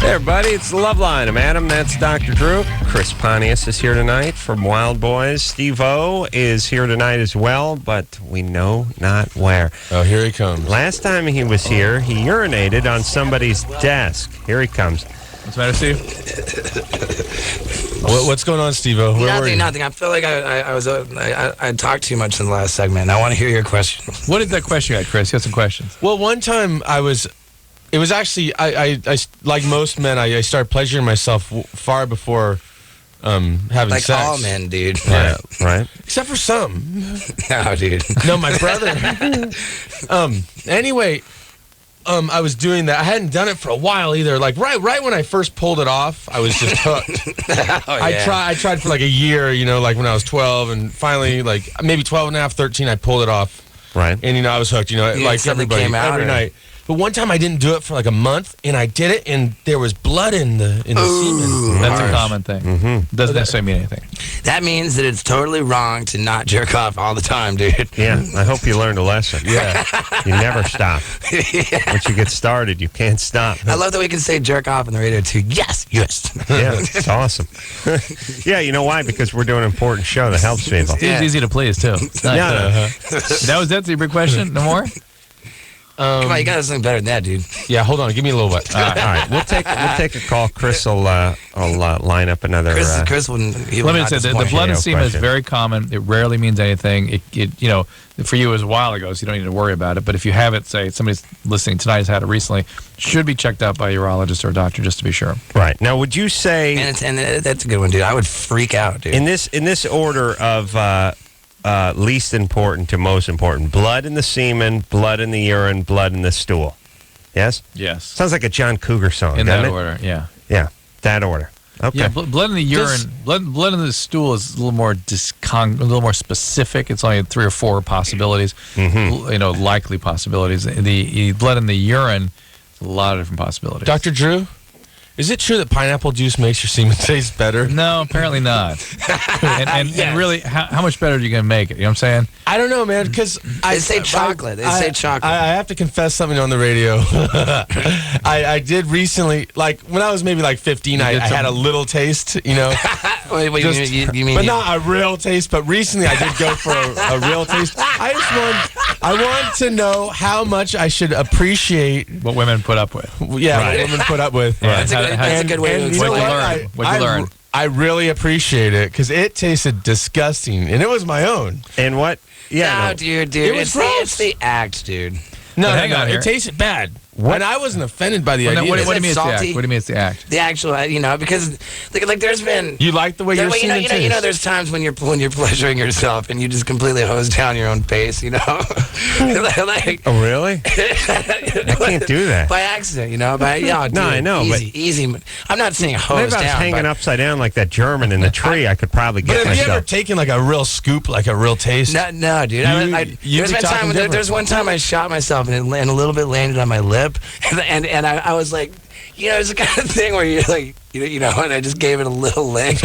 Hey everybody, it's the LoveLine. I'm Adam, that's Dr. Drew. Chris Pontius is here tonight from Wildboyz. Steve-O is here tonight as well, but we know not where. Oh, here he comes. Last time he was here, he urinated on somebody's desk. Here he comes. What's the matter, Steve? What's going on, Steve-O? Nothing. I feel like I talked too much in the last segment. I want to hear your question. What did that question you had, Chris? You had some questions. Well, one time it was actually, I like most men, I start pleasuring myself far before having like sex. Like all men, dude. Yeah, right. Except for some. No, dude. No, my brother. Anyway, I was doing that. I hadn't done it for a while either. Like right when I first pulled it off, I was just hooked. I tried for like a year, like when I was 12, and finally, like maybe 12 and a half, 13, I pulled it off. Right. And I was hooked, like everybody, every night. But one time I didn't do it for like a month, and I did it, and there was blood in the semen. That's a common thing. Mm-hmm. Doesn't necessarily mean anything. That means that it's totally wrong to not jerk off all the time, dude. Yeah, I hope you learned a lesson. Yeah. You never stop. Once you get started, you can't stop. I love that we can say jerk off on the radio too. Yes. Yeah, it's awesome. Yeah, you know why? Because we're doing an important show that helps people. It's easy to please, too. It's nice. Yeah. That's your big question? No more? Come on, you got to something better than that, dude. Yeah, hold on. Give me a little bit. All right. We'll take a call. Chris will line up another. Chris wouldn't. Let me say the blood and semen is very common. It rarely means anything. It for you it was a while ago, so you don't need to worry about it. But if you have it, say somebody's listening tonight has had it recently, should be checked out by a urologist or a doctor just to be sure. Right. Now, would you say? And that's a good one, dude. I would freak out, dude. In this order of least important to most important: blood in the semen, blood in the urine, blood in the stool. Yes? Yes. Sounds like a John Cougar song. In that order, yeah. Yeah, that order. Okay. Yeah, blood in the urine, blood in the stool is a little more a little more specific. It's only 3 or 4 possibilities, likely possibilities. The blood in the urine, a lot of different possibilities. Dr. Drew? Is it true that pineapple juice makes your semen taste better? No, apparently not. and really, how much better are you going to make it? You know what I'm saying? I don't know, man, because They say chocolate. I have to confess something on the radio. I did recently, like when I was maybe like 15, I had a little taste, Wait, you mean? But not a real taste. But recently, I did go for a real taste. I want to know how much I should appreciate what women put up with. Yeah, right. What women put up with. Right. That's a good way to explain. What'd you learn? I really appreciate it because it tasted disgusting, and it was my own. And what? Yeah, no, dude. It was It's the act, dude. No, hang on here. It tasted bad. And I wasn't offended by the idea. What do you mean it's the act? What do you mean it's the act? The actual, because like there's been. You like the way you're seeing it? There's times when you're pleasuring yourself and you just completely hose down your own pace, like, oh really? I can't do that by accident, But dude, no, I know. Easy. I'm not saying hose down. If I was hanging upside down like that German in the tree, I could probably get myself. But have you ever taken like a real scoop, like a real taste? No, dude. There's one time I shot myself and a little bit landed on my lip, and I was like, it's the kind of thing where you're like, and I just gave it a little lick.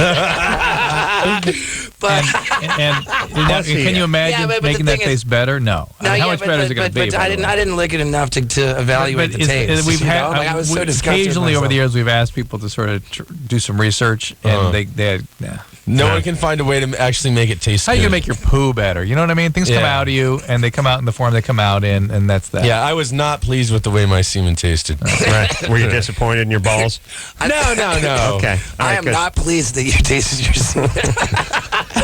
But can you imagine making that taste better? No. How much better is it going to be? But I didn't lick it enough to evaluate the taste. We've had, I was so disgusted. Occasionally over the years, we've asked people to sort of do some research, and they no one can find a way to actually make it taste good. How you can make your poo better? You know what I mean? Things come out of you, and they come out in the form they come out in, and that's that. Yeah, I was not pleased with the way my semen tasted. Right. Were you disappointed in your balls? No. Okay. I am not pleased that you tasted your semen.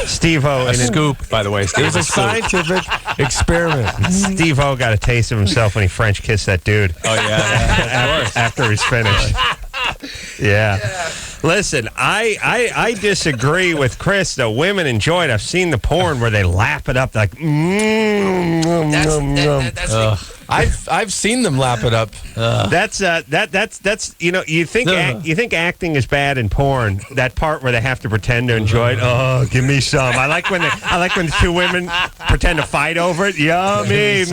Steve-O. A scoop, by the way. It was a scientific experiment. Steve-O got a taste of himself when he French kissed that dude. Oh, yeah. After he's finished. Yeah. Listen, I disagree with Chris, though. Women enjoy it. I've seen the porn where they lap it up like, I've seen them lap it up. That's you think acting is bad in porn. That part where they have to pretend to enjoy it. Oh, give me some. I like when the two women pretend to fight over it. Yummy.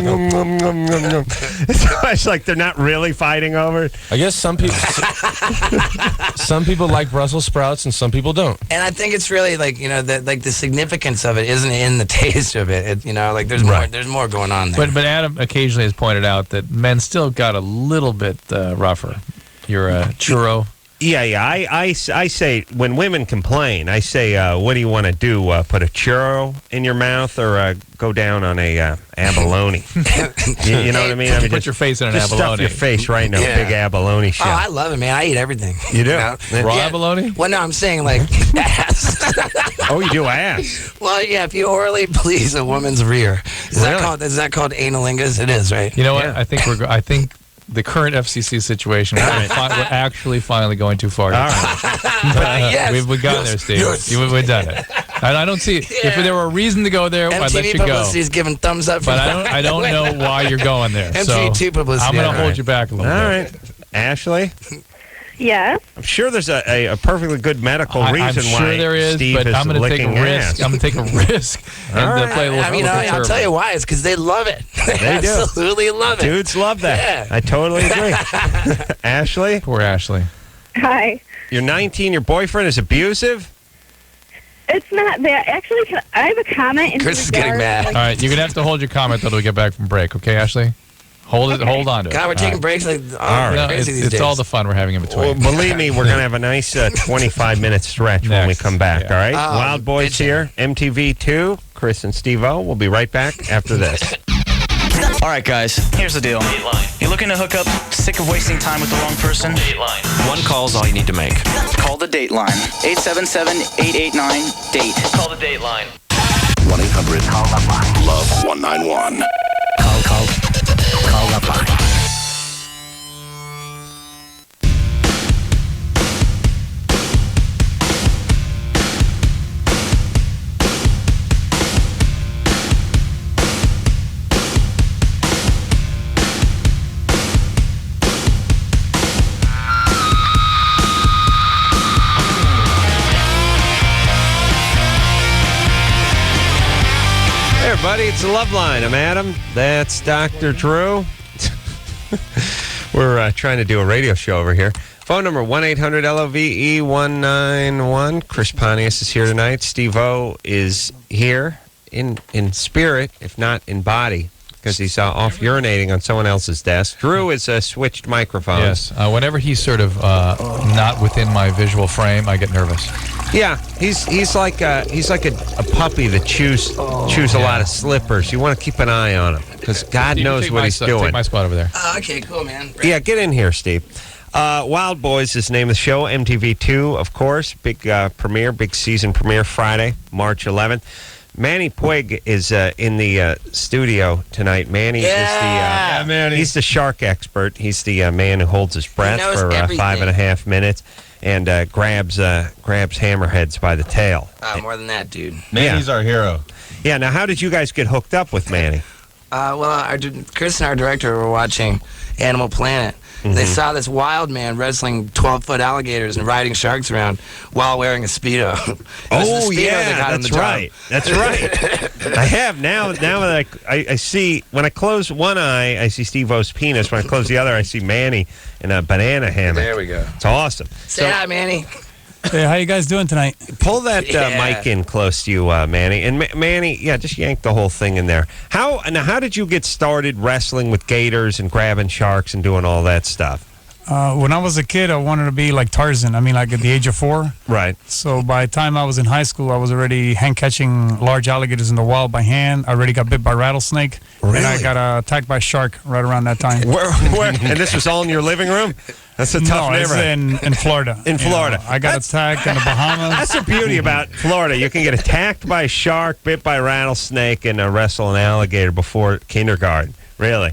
It's like they're not really fighting over it. I guess some people like Brussels sprouts and some people don't. And I think it's really the significance of it isn't in the taste of it. There's more going on there. But Adam occasionally has pointed out that men still got a little bit rougher. You're a churro. Yeah. I say when women complain, I say, what do you want to do? Put a churro in your mouth or go down on a abalone? you know what I mean? Put your face in an abalone. Stuff your face right in a big abalone shell. Oh, I love it, man. I eat everything. You do? Raw abalone? Well, no, I'm saying ass. Oh, you do ass? Well, yeah. If you orally please a woman's rear, is that called analingus? It is, right? You know what? I think the current FCC situation, we're actually finally going too far. All right. We've gotten there, Steve. Yes. We've done it. I don't see if there were a reason to go there, I'd let you go. MTV is giving thumbs up. But I don't know why you're going there. MTV publicity. I'm going to hold you back a little bit. All right. Ashley? Yes. I'm sure there's a perfectly good medical reason why there is, Steve but I'm going to take a risk. Ass. I'm going to take a risk and play a little. I'll tell you why. It's because they love it. They absolutely love it. Dudes love that. Yeah. I totally agree. Ashley? Poor Ashley. Hi. You're 19. Your boyfriend is abusive? It's not that. Actually, I have a comment. Chris is getting mad. All right, you're going to have to hold your comment until we get back from break, okay, Ashley? Hold on to it. God, we're taking breaks it's all the fun we're having in between. Well, believe me, we're going to have a nice 25-minute stretch when we come back, all right? Wildboyz here, MTV2, Chris and Steve-O. We'll be right back after this. All right, guys, here's the deal. Dateline. You're looking to hook up, sick of wasting time with the wrong person? Dateline. One call's all you need to make. Call the Dateline. 877-889-DATE. Call the Dateline. 1-800-LOVE-191. Call LoveLine. Hey, everybody, it's the LoveLine. I'm Adam. That's Dr. Drew. We're trying to do a radio show over here. Phone number 1-800-LOVE-191. Chris Pontius is here tonight. Steve-O is here in spirit, if not in body, because he's off urinating on someone else's desk. Drew is switched microphones. Yes. Whenever he's sort of not within my visual frame, I get nervous. Yeah, he's like a puppy that chews a lot of slippers. You want to keep an eye on him because God knows what he's doing. Take my spot over there. Okay, cool, man. Yeah, get in here, Steve. Wildboyz is the name of the show. MTV2, of course. Big big season premiere Friday, March 11th. Manny Puig is in the studio tonight. Manny is Manny. He's the shark expert. He's the man who holds his breath for 5.5 minutes and grabs hammerheads by the tail. More than that, dude. Manny's our hero. Yeah. Now, how did you guys get hooked up with Manny? Chris and our director were watching Animal Planet. Mm-hmm. They saw this wild man wrestling 12-foot alligators and riding sharks around while wearing a Speedo. That's right. That's right. I have now that I see, when I close one eye, I see Steve-O's penis. When I close the other, I see Manny in a banana hammock. There we go. It's awesome. Say hi, Manny. Hey, how you guys doing tonight? Pull that mic in close to you, Manny. And Manny, just yank the whole thing in there. How did you get started wrestling with gators and grabbing sharks and doing all that stuff? When I was a kid, I wanted to be like Tarzan. I mean, like at the age of 4. Right. So by the time I was in high school, I was already hand catching large alligators in the wild by hand. I already got bit by rattlesnake. Really? And I got attacked by a shark right around that time. Where? And this was all in your living room? That's a tough neighborhood. In Florida. In Florida. I got attacked in the Bahamas. That's the beauty about Florida. You can get attacked by a shark, bit by a rattlesnake, and wrestle an alligator before kindergarten. Really?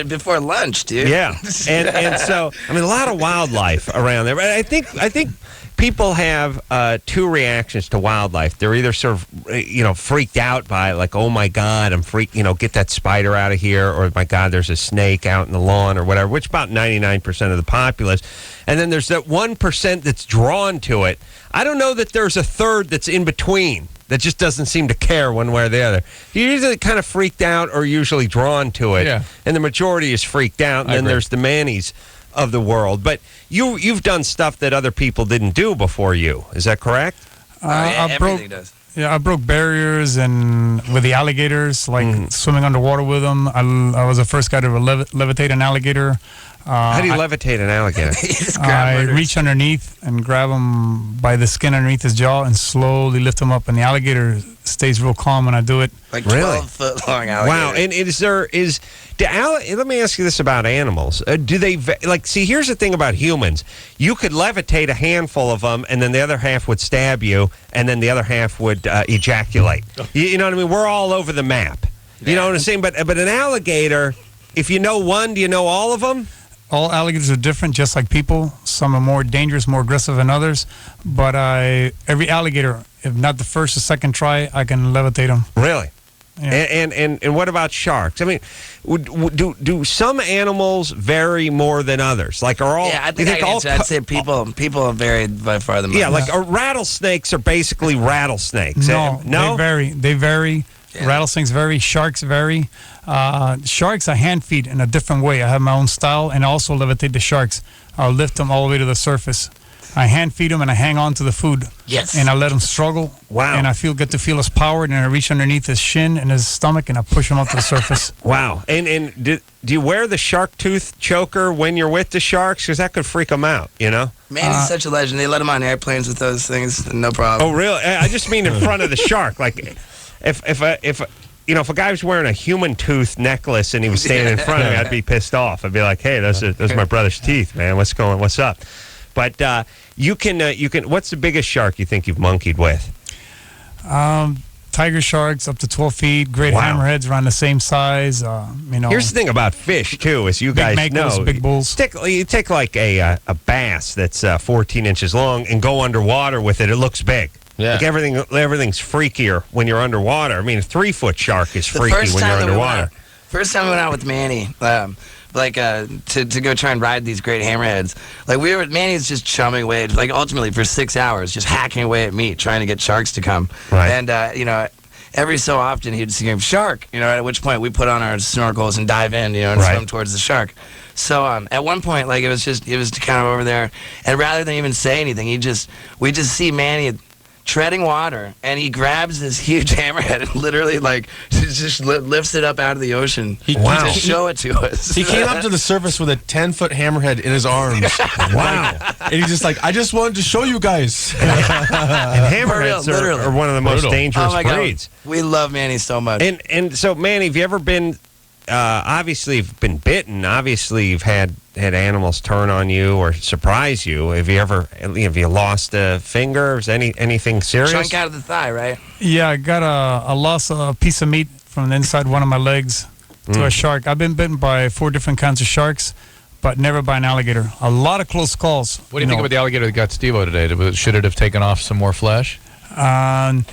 Before lunch, dude. Yeah. And so, I mean, a lot of wildlife around there. But I think people have two reactions to wildlife. They're either sort of, freaked out by it, like, oh, my God, I'm freaked, get that spider out of here, or, my God, there's a snake out in the lawn or whatever, which about 99% of the populace. And then there's that 1% that's drawn to it. I don't know that there's a third that's in between that just doesn't seem to care one way or the other. You're usually kind of freaked out or usually drawn to it, and the majority is freaked out, and then there's the Mannies of the world. But you've done stuff that other people didn't do before you. Is that correct? Everything does. Yeah, I broke barriers and with the alligators, like swimming underwater with them. I was the first guy to levitate an alligator. How do you levitate an alligator? I reach underneath and grab him by the skin underneath his jaw and slowly lift him up, and the alligator stays real calm when I do it. Like 12-foot long alligator. Wow! And let me ask you this about animals: do they see? Here's the thing about humans: you could levitate a handful of them, and then the other half would stab you, and then the other half would ejaculate. You know what I mean? We're all over the map. You know what I'm saying? But an alligator, if you know one, do you know all of them? All alligators are different, just like people. Some are more dangerous, more aggressive than others. But every alligator, if not the first or second try, I can levitate them. Really? Yeah. And what about sharks? I mean, do some animals vary more than others? Like are all? Yeah, I think I'd say people have varied by far the most. Yeah, like rattlesnakes are basically rattlesnakes. No, they vary. Yeah. Rattlesnakes vary, sharks vary. Sharks I hand feed in a different way. I have my own style, and I also levitate the sharks. I'll lift them all the way to the surface. I hand feed them and I hang on to the food. Yes. And I let him struggle. Wow. And I get to feel his power, and I reach underneath his shin and his stomach, and I push him up to the surface. Wow. And do you wear the shark tooth choker when you're with the sharks? Because that could freak them out, Man, he's such a legend. They let him on airplanes with those things, no problem. Oh, really? I just mean in front of the shark. Like, if a guy was wearing a human tooth necklace and he was standing in front of me, I'd be pissed off. I'd be like, hey, those are my brother's teeth, man. What's up? But you can. What's the biggest shark you think you've monkeyed with? Tiger sharks up to 12 feet. Great hammerheads around the same size. Here's the thing about fish too, as you guys know, big bulls. You take like a bass that's 14 inches long and go underwater with it. It looks big. Yeah. Like everything's freakier when you're underwater. I mean, a 3-foot shark is freaky when you're underwater. First time we went out with Manny, to go try and ride these great hammerheads. Like Manny's just chumming away, like ultimately for 6 hours, just hacking away at meat, trying to get sharks to come. Right. And every so often he'd scream shark. At which point we put on our snorkels and dive in, and swim towards the shark. So at one point, like it was kind of over there, and rather than even say anything, we just see Manny treading water, and he grabs this huge hammerhead and literally just lifts it up out of the ocean to show it to us. He came up to the surface with a 10-foot hammerhead in his arms. Wow. And he's just like, I just wanted to show you guys. And hammerheads are one of the most dangerous breeds. God. We love Manny so much. And so, Manny, have you ever been, obviously you've been bitten, obviously you've had animals turn on you or surprise you. Have you lost a finger? Is anything serious? Chunk out of the thigh, right? Yeah, I lost a piece of meat from the inside one of my legs to a shark. I've been bitten by 4 different kinds of sharks, but never by an alligator. A lot of close calls. What do you think about the alligator that got Steve-O today? Should it have taken off some more flesh? I've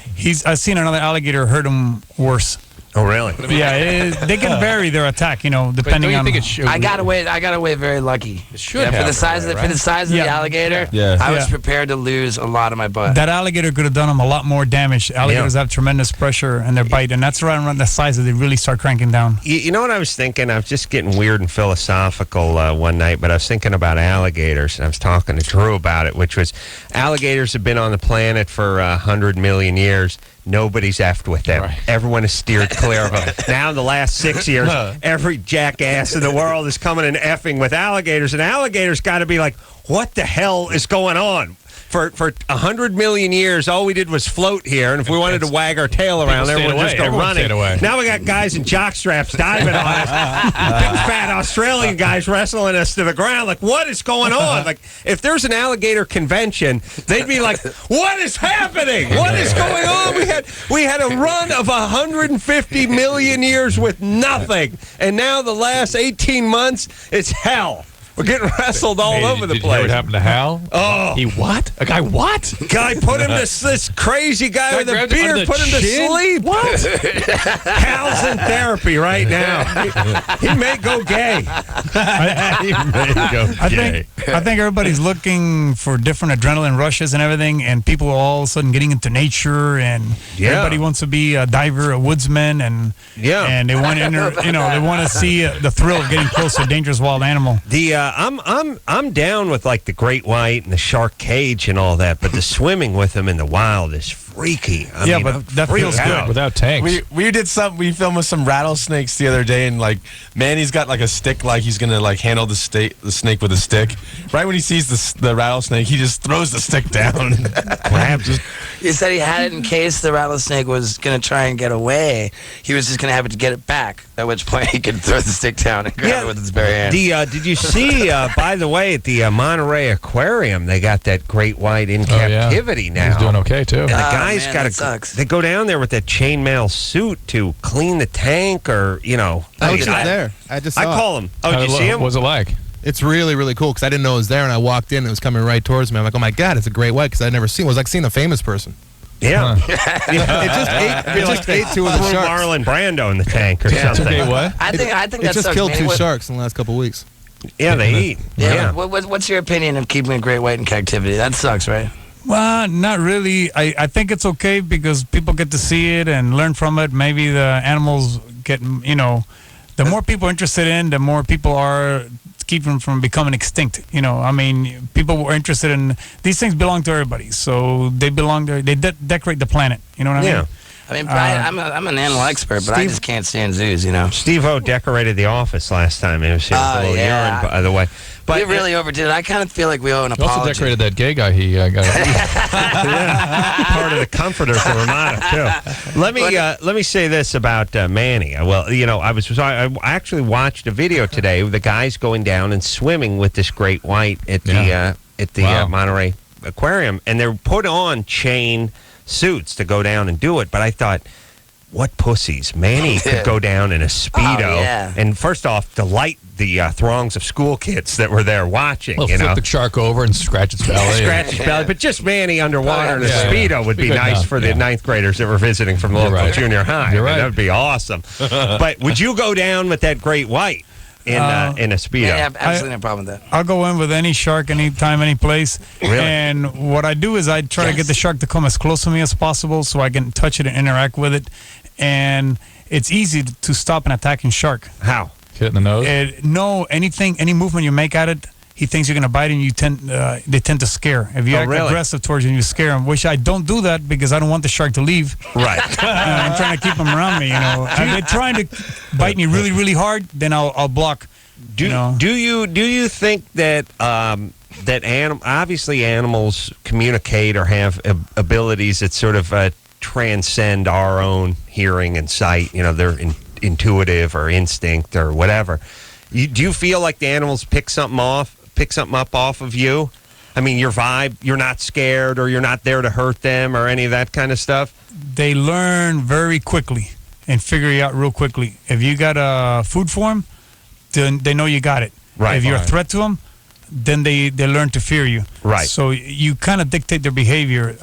seen another alligator hurt him worse. Oh, really? Yeah, they can vary their attack, depending on. I got away very lucky. It should for the size of the alligator. Yeah. I was prepared to lose a lot of my butt. That alligator could have done them a lot more damage. Alligators have tremendous pressure in their bite, and that's around the size that they really start cranking down. You know what I was thinking? I was just getting weird and philosophical one night, but I was thinking about alligators, and I was talking to Drew about it, which was alligators have been on the planet for 100 million years. Nobody's effed with them. Right. Everyone has steered clear of them. Now, in the last 6 years, every jackass in the world is coming and effing with alligators, and alligators got to be like, what the hell is going on? For 100 million years, all we did was float here, and if we wanted to wag our tail around, everyone would just go running. Now we got guys in jock straps diving on us. Big fat Australian guys wrestling us to the ground. Like, what is going on? Like, if there's an alligator convention, they'd be like, what is happening? What is going on? We had a run of 150 million years with nothing, and now the last 18 months, it's hell. We're getting wrestled all over the place. Did you hear what happened to Hal? Oh. He what? A guy what? Guy put him to this crazy guy with a beard put him to sleep. What? Hal's in therapy right now. He may go gay. I think everybody's looking for different adrenaline rushes and everything, and people are all of a sudden getting into nature, and everybody wants to be a diver, a woodsman, and they want to they want to see the thrill of getting close to a dangerous wild animal. I'm down with like the great white and the shark cage and all that, but the swimming with them in the wild is freaky. I mean, but that feels good without tanks. We did we filmed with some rattlesnakes the other day, and like Manny's got like a stick, like he's gonna like handle the snake with a stick. Right when he sees the rattlesnake, he just throws the stick down, grabs it. He said he had it in case the rattlesnake was gonna try and get away. He was just gonna have it to get it back. At which point he could throw the stick down and grab it with his bare hand. Did you see? By the way, at the Monterey Aquarium, they got that great white in captivity now. He's doing okay too. And the guys got to. They go down there with that chainmail suit to clean the tank, or I was just there. I just saw I call him. Oh, did you see him? What was it like? It's really, really cool because I didn't know it was there, and I walked in and it was coming right towards me. I'm like, oh my God, it's a great white because I'd never seen it. It was like seeing a famous person. Yeah. It just ate two of the sharks. Marlon Brando in the tank or something. Okay, what? I think It that just killed two sharks in the last couple of weeks. Yeah, they eat. Yeah. What's your opinion of keeping a great white in captivity? That sucks, right? Well, not really. I think it's okay because people get to see it and learn from it. Maybe the animals get, the more people are interested in, the more people are keeping them from becoming extinct. I mean, people were interested in, these things belong to everybody. So they belong there. They decorate the planet. You know what I mean? I mean, I'm an animal expert, but I just can't stand zoos, Steve-O decorated the office last time he was here with a little urine, by the way. But we really overdid it. I kind of feel like we owe an You apology. also decorated that gay guy he got. Part of the comforter for Ramada, too. Let me say this about Manny. Well, I actually watched a video today of the guys going down and swimming with this great white at the Monterey Aquarium, and they're put on chain suits to go down and do it. But I thought, what pussies. Manny could go down in a Speedo and first off delight the throngs of school kids that were there watching. Well, flip the shark over and scratch its belly. But just Manny underwater in a Speedo would be nice for the ninth graders that were visiting from local junior high. You're right. That would be awesome. But would you go down with that great white in a Speedo? Yeah, absolutely no problem with that. I'll go in with any shark, anytime, any place. Really? And what I do is I try to get the shark to come as close to me as possible so I can touch it and interact with it. And it's easy to stop an attacking shark. How? Hit in the nose? No, any movement you make at it, he thinks you're going to bite, and they tend to scare. If you act aggressive towards him, you scare him. Which I don't do that because I don't want the shark to leave. Right. I'm trying to keep them around me. If they're trying to bite me really, really hard, then I'll block. Do you think that obviously animals communicate or have abilities that sort of transcend our own hearing and sight? They're intuitive or instinct or whatever. Do you feel like the animals pick something up off of you? I mean, your vibe, you're not scared or you're not there to hurt them or any of that kind of stuff? They learn very quickly and figure it out real quickly. If you got a food for them, then they know you got it. Right. If you're a threat to them, then they learn to fear you. Right. So you kind of dictate their behavior.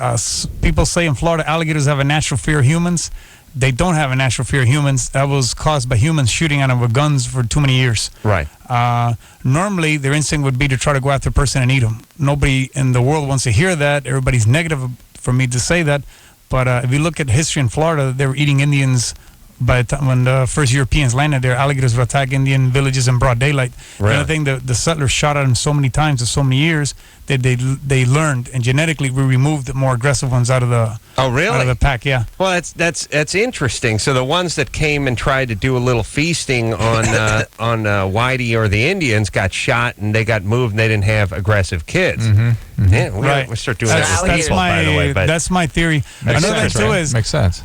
People say in Florida, alligators have a natural fear of humans. they don't have a natural fear of humans. That was caused by humans shooting at them with guns for too many years. Right. Normally, their instinct would be to try to go after a person and eat them. Nobody in the world wants to hear that. Everybody's negative for me to say that. But if you look at history in Florida, they were eating Indians by the time when the first Europeans landed there. Alligators would attack Indian villages in broad daylight. Really? And I think the settlers shot at them so many times for so many years that they learned, and genetically we removed the more aggressive ones out of the out of the pack. Yeah. Well, that's interesting. So the ones that came and tried to do a little feasting on Whitey or the Indians got shot and they got moved and they didn't have aggressive kids. Yeah, we'll start doing that. That's by the way, but that's my theory. Another thing too is makes sense.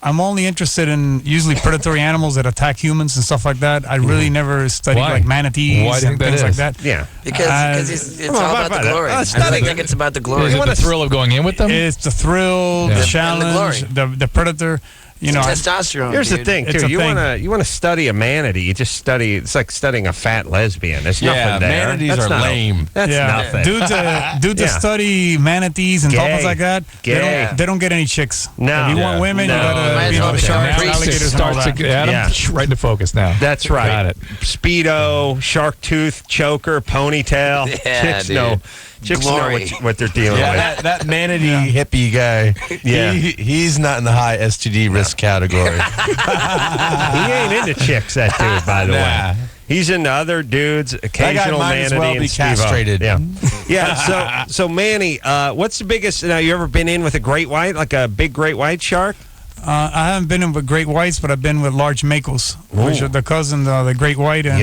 I'm only interested in usually predatory animals that attack humans and stuff like that. I really never studied like manatees and things like that. Yeah. Because it's all about the glory. I think it's about the glory. Is it the thrill of going in with them? It's the thrill, the challenge, the predator. You know, testosterone. Here's the thing, too. You want to study a manatee. You just study. It's like studying a fat lesbian. There's nothing there. Manatees are lame. That's nothing. Dudes that study manatees and dolphins like that, they don't get any chicks. No. If you want women, you gotta be on the sharks, alligators, and all that. Adam, right into focus now. That's right. Got it. Speedo, shark tooth, choker, ponytail. Chicks know what they're dealing with. That manatee hippie guy, he's not in the high STD risk category. He ain't into chicks, that dude, by the way. He's into other dudes, occasional manatee well and be castrated. Yeah. So Manny, what's the biggest, now you ever been in with a great white, like a big great white shark? I haven't been in with great whites, but I've been with large makos, which are the cousin of the great white, and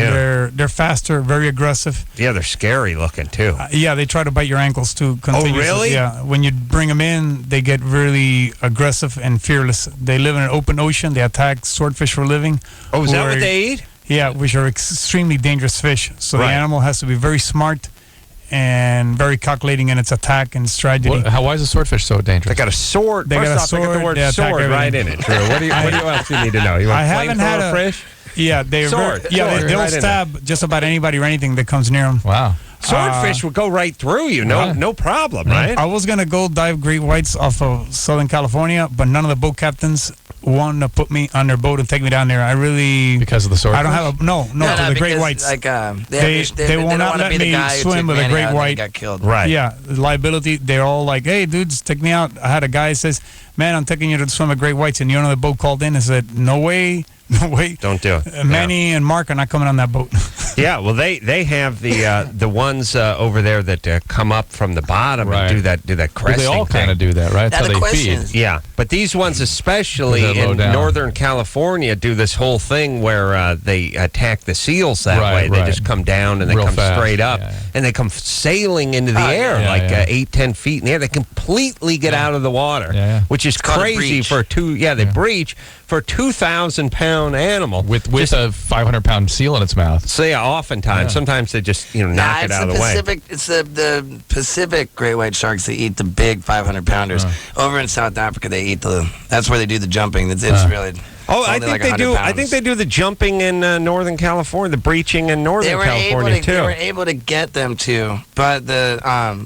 they're faster, very aggressive. Yeah, they're scary looking too. They try to bite your ankles too. Oh, really? Yeah. When you bring them in, they get really aggressive and fearless. They live in an open ocean. They attack swordfish for a living. Oh, is that what they eat? Yeah, which are extremely dangerous fish. So the animal has to be very smart and very calculating in its attack and strategy. Why is a swordfish so dangerous? They got a sword. They got a sword. They got the word sword right in it. Drew. What do you else do you need to know? You want flamethrower fish? Yeah, they'll stab just about anybody or anything that comes near them. Wow. Swordfish would go right through you, no problem, right? I was gonna go dive great whites off of Southern California, but none of the boat captains wanted to put me on their boat and take me down there. I really because of the swordfish. I don't have the great whites. Like they will not let me swim with a great white. Got killed. Right. Yeah, liability. They're all like, "Hey, dudes, take me out." I had a guy who says, "Man, I'm taking you to swim with great whites," and the owner of the boat called in and said, "No way." No, wait. Don't do it. Manny and Mark are not coming on that boat. Yeah, well, they have the ones over there that come up from the bottom and do that cresting. They all kind of do that, right? That's how they feed. Yeah, but these ones, especially in Northern California, do this whole thing where they attack the seals that way. They just come down and they come straight up, and they come sailing into the air 8-10 feet in the air. They completely get out of the water, which is crazy for they breach for a 2,000-pound animal with a 500-pound seal in its mouth. So oftentimes, sometimes they just knock it out of the way. It's the Pacific great white sharks that eat the big 500-pounders. Over in South Africa, they eat that's where they do the jumping. It's really. I think they do. I think they do the jumping in Northern California, the breaching in Northern California too. They were able to get them to, but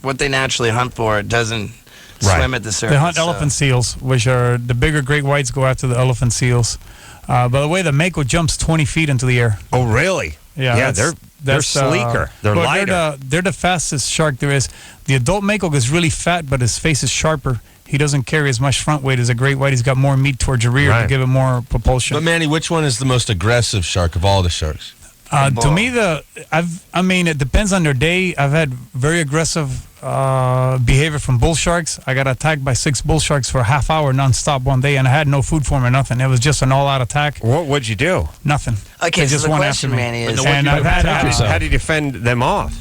what they naturally hunt for doesn't. Swim at the surface. They hunt elephant seals, which are the bigger great whites go after the elephant seals. By the way, the mako jumps 20 feet into the air. Oh, really? Yeah, they're sleeker. They're lighter. They're the fastest shark there is. The adult mako is really fat, but his face is sharper. He doesn't carry as much front weight as a great white. He's got more meat towards your rear to give it more propulsion. But Manny, which one is the most aggressive shark of all the sharks? To me, it depends on their day. I've had very aggressive behavior from bull sharks. I got attacked by 6 bull sharks for a half hour nonstop one day, and I had no food for them or nothing. It was just an all-out attack. What'd you do? Nothing. Okay, they just went after me. Manny, is how do you defend them off?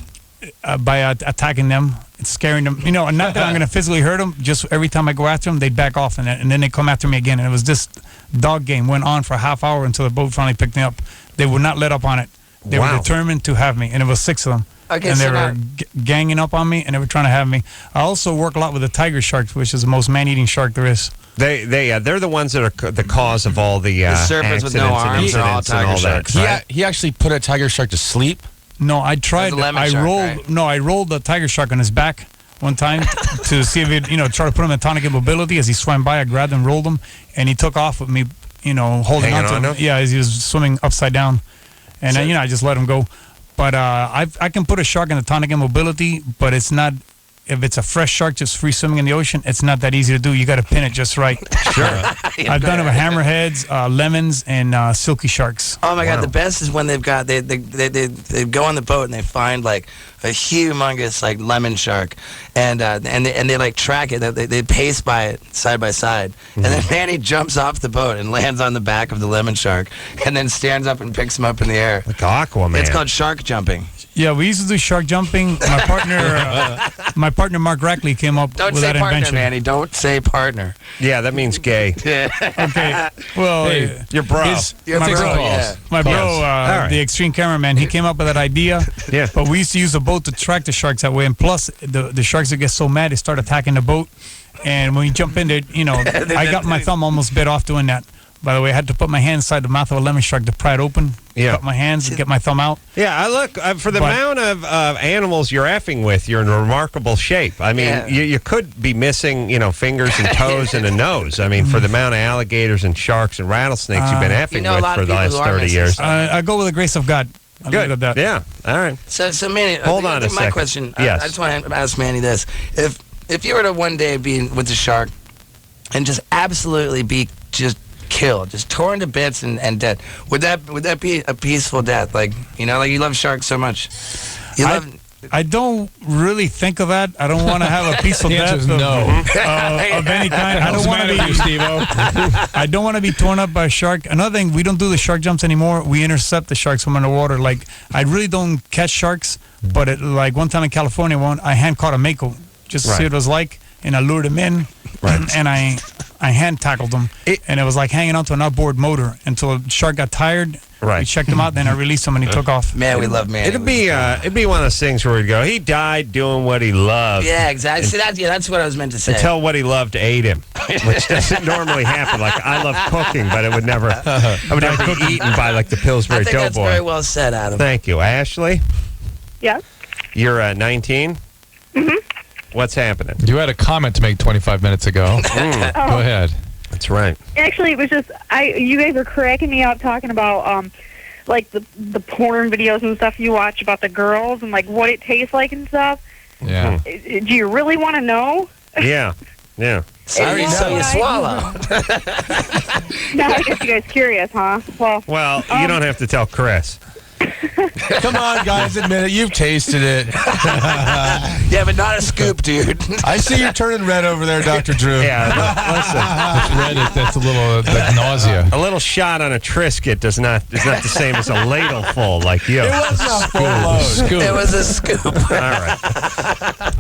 By attacking them and scaring them. And not that I'm going to physically hurt them. Just every time I go after them, they back off, and then they come after me again. And it was this dog game went on for a half hour until the boat finally picked me up. They would not let up on it. They were determined to have me, and it was 6 of them. Okay, and they were ganging up on me, and they were trying to have me. I also work a lot with the tiger shark, which is the most man-eating shark there is. They're the ones that are the cause of all the surfers with no arms are all tiger sharks. He actually put a tiger shark to sleep. No, I tried. I rolled the tiger shark on his back one time to see if it, try to put him in tonic immobility. As he swam by, I grabbed him, rolled him, and he took off with me, holding on to him. Yeah, as he was swimming upside down. And then, I just let him go. But I can put a shark in the tonic immobility, but it's not, if it's a fresh shark just free swimming in the ocean, it's not that easy to do. You got to pin it just right. Sure. I've done it with hammerheads, lemons, and silky sharks. Oh my God! The best is when they go on the boat and they find like a humongous like lemon shark, and they like track it. They pace by it side by side, and then Manny jumps off the boat and lands on the back of the lemon shark, and then stands up and picks him up in the air. Like Aquaman. It's called shark jumping. Yeah, we used to do shark jumping. My partner Mark Rackley came up with that invention. Manny. Don't say partner. Yeah, that means gay. Okay. Well, hey, your bro. My bro, the extreme cameraman, he came up with that idea. Yeah. But we used to use a boat to track the sharks that way, and plus the sharks would get so mad they start attacking the boat. And when you jump in there, I got my thumb almost bit off doing that. By the way, I had to put my hand inside the mouth of a lemon shark to pry it open. Yeah. Cut my hands and get my thumb out. Yeah, I look, for the amount of animals you're effing with, you're in remarkable shape. I mean, you could be missing, fingers and toes and a nose. I mean, for the amount of alligators and sharks and rattlesnks you've been effing with for the last 30 years. I go with the grace of God. Good. That. Yeah. All right. So Manny, hold on a second. My question, yes. I just want to ask Manny this. If you were to one day be with the shark and just absolutely be just killed, just torn to bits and dead, would that be a peaceful death? Like you love sharks so much. I don't really think of that. I don't want to have a peaceful death of any kind. I don't want to be Steve-O. I don't want to be torn up by a shark. Another thing, we don't do the shark jumps anymore. We intercept the sharks from underwater. Like I really don't catch sharks, but like one time in California, I hand caught a mako just to see what it was like, and I lured him in, and I hand tackled him, and it was like hanging onto an outboard motor until the shark got tired. Right. We checked him out, then I released him, and he took off. Man, we love Manny. It'd be one of those things where we'd go, he died doing what he loved. Yeah, exactly. See, that's what I was meant to say. Until what he loved ate him, which doesn't normally happen. Like, I love cooking, but it would never, I would never be eaten by, like, the Pillsbury Doughboy. That's very well said, Adam. Thank you. Ashley? Yeah? You're 19? Mm-hmm. What's happening? You had a comment to make 25 minutes ago. Go ahead. That's right. Actually, it was just you guys are cracking me up talking about like the porn videos and stuff you watch about the girls and like what it tastes like and stuff. Yeah. Do you really want to know? Yeah. Sorry, so you swallow. Now I guess you guys curious, huh? Well, you don't have to tell Chris. Come on, guys, admit it. You've tasted it. Yeah, but not a scoop, dude. I see you turning red over there, Dr. Drew. Yeah, listen. It's red. That's a little like nausea. A little shot on a Triscuit is not the same as a ladle full like you. It was a full load. Scoop. It was a scoop. All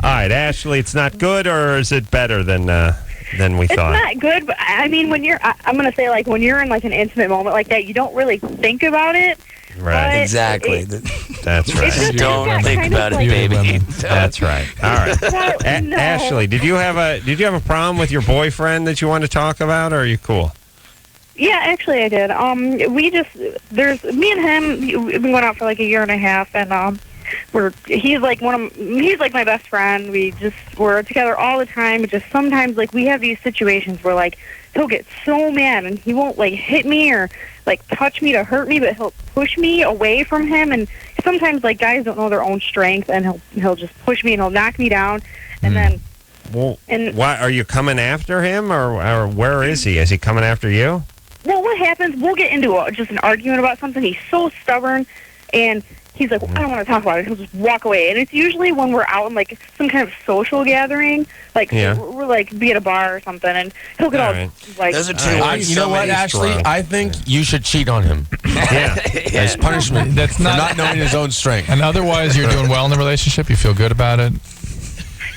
right, Ashley, it's not good, or is it better than we thought? It's not good, but I mean, when I'm going to say, like, when you're in, like, an intimate moment like that, you don't really think about it. Right. Exactly. That's right. Don't think about it, baby. That's right. All right. No. Ashley, did you have a problem with your boyfriend that you want to talk about, or are you cool? Yeah, actually I did. Me and him, we've been going out for like a year and a half, and he's like my best friend. We're together all the time. Just sometimes like we have these situations where like he'll get so mad and he won't like hit me or like touch me to hurt me, but he'll push me away from him. And sometimes like guys don't know their own strength, and he'll just push me and he'll knock me down, and then. Well, why are you coming after him, or where is he? Is he coming after you? Well, what happens? We'll get into just an argument about something. He's so stubborn, and he's like, I don't want to talk about it. He'll just walk away. And it's usually when we're out in, like, some kind of social gathering. Like, we're like, be at a bar or something, and he'll get all like... Those are two words. You know what, Ashley? I think you should cheat on him. Yeah. As punishment That's for not not knowing his own strength. And otherwise, you're doing well in the relationship? You feel good about it?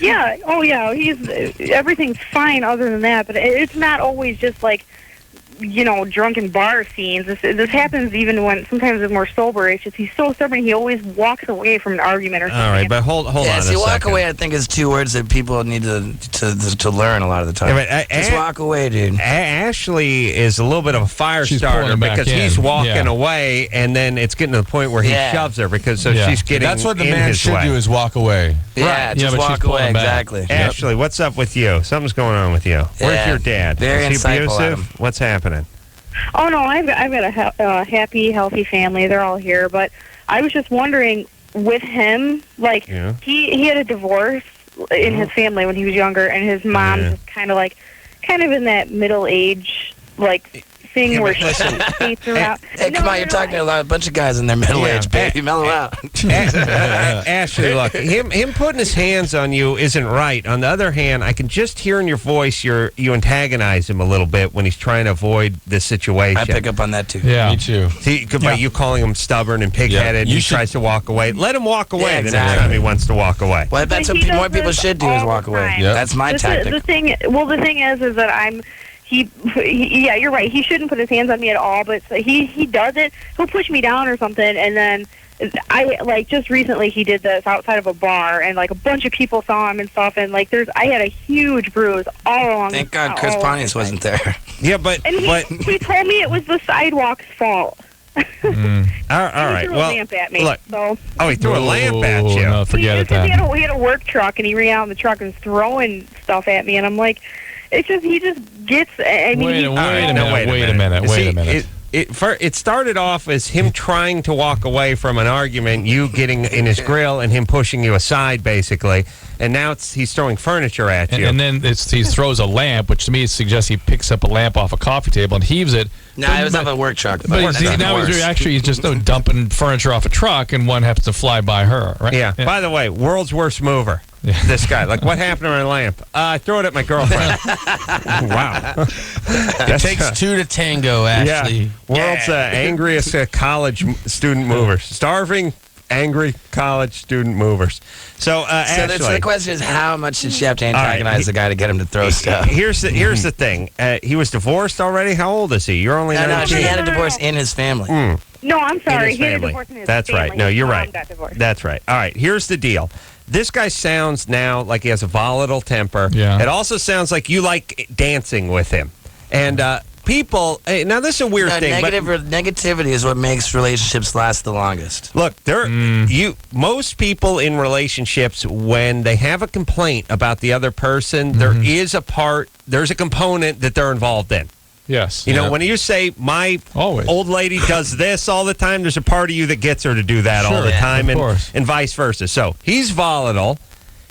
Yeah. Oh, yeah. Everything's fine other than that, but it's not always just, like drunken bar scenes. This happens even when sometimes it's more sober. It's just he's so stubborn. He always walks away from an argument or something. All right, but hold on a second. Walk away, I think, is 2 words that people need to learn a lot of the time. Yeah, but, just walk away, dude. Ashley is a little bit of a fire She's starter pulling back because in. he's walking away, and then it's getting to the point where he shoves her because she's getting That's what the in man his should way. do is walk away. Yeah, just walk away, exactly. Ashley, what's up with you? Something's going on with you. Where's your dad? Very Is he insightful, abusive? Adam. What's happening? Oh no, I've got a happy, healthy family. They're all here. But I was just wondering, with him, like he had a divorce in his family when he was younger, and his mom's just kind of in that middle age thing where she skates around. Hey, come on, you're talking to a bunch of guys in their middle age, baby. Mellow out. Ashley, look, him putting his hands on you isn't right. On the other hand, I can just hear in your voice you antagonize him a little bit when he's trying to avoid this situation. I pick up on that too. Yeah, me too. See, by you calling him stubborn and pig-headed, and he tries to walk away. Let him walk away the next time he wants to walk away. Well, that's what more people should do is walk away. That's my tactic. The thing is that yeah, you're right. He shouldn't put his hands on me at all, but he does it. He'll push me down or something, and then just recently he did this outside of a bar, and a bunch of people saw him and stuff, and I had a huge bruise all along. Thank God Chris Pontius wasn't there. Yeah, but he told me it was the sidewalk's fault. All right. He threw a Well, lamp at me. look. So. Oh, he threw a lamp at you. No, forget it. He had a work truck, and he ran out in the truck and was throwing stuff at me, and I'm like, he just gets. I mean, Wait a minute. It started off as him trying to walk away from an argument, you getting in his grill, and him pushing you aside, basically. And now he's throwing furniture at you. And then he throws a lamp, which to me suggests he picks up a lamp off a coffee table and heaves it. No, it was off a work truck. But he's just dumping furniture off a truck, and one happens to fly by her, right? Yeah. By the way, world's worst mover. Yeah. This guy. What happened to my lamp? I threw it at my girlfriend. Wow. It takes 2 to tango, Ashley. Yeah. World's angriest college student movers. Starving, angry college student movers. So Ashley. So the question is, how much did she have to antagonize the guy to get him to throw stuff? Here's the thing. He was divorced already? How old is he? You're only 19. No, she had a divorce in his family. No, I'm sorry. He had a divorce in his family. That's right. No, you're right. That's right. All right, here's the deal. This guy sounds now like he has a volatile temper. Yeah. It also sounds like you like dancing with him. And people, now this is a weird thing. Negativity is what makes relationships last the longest. Look, most people in relationships, when they have a complaint about the other person, there's a component that they're involved in. Yes. You know, when you say, my old lady does this all the time, there's a part of you that gets her to do that all the time, and vice versa. So he's volatile.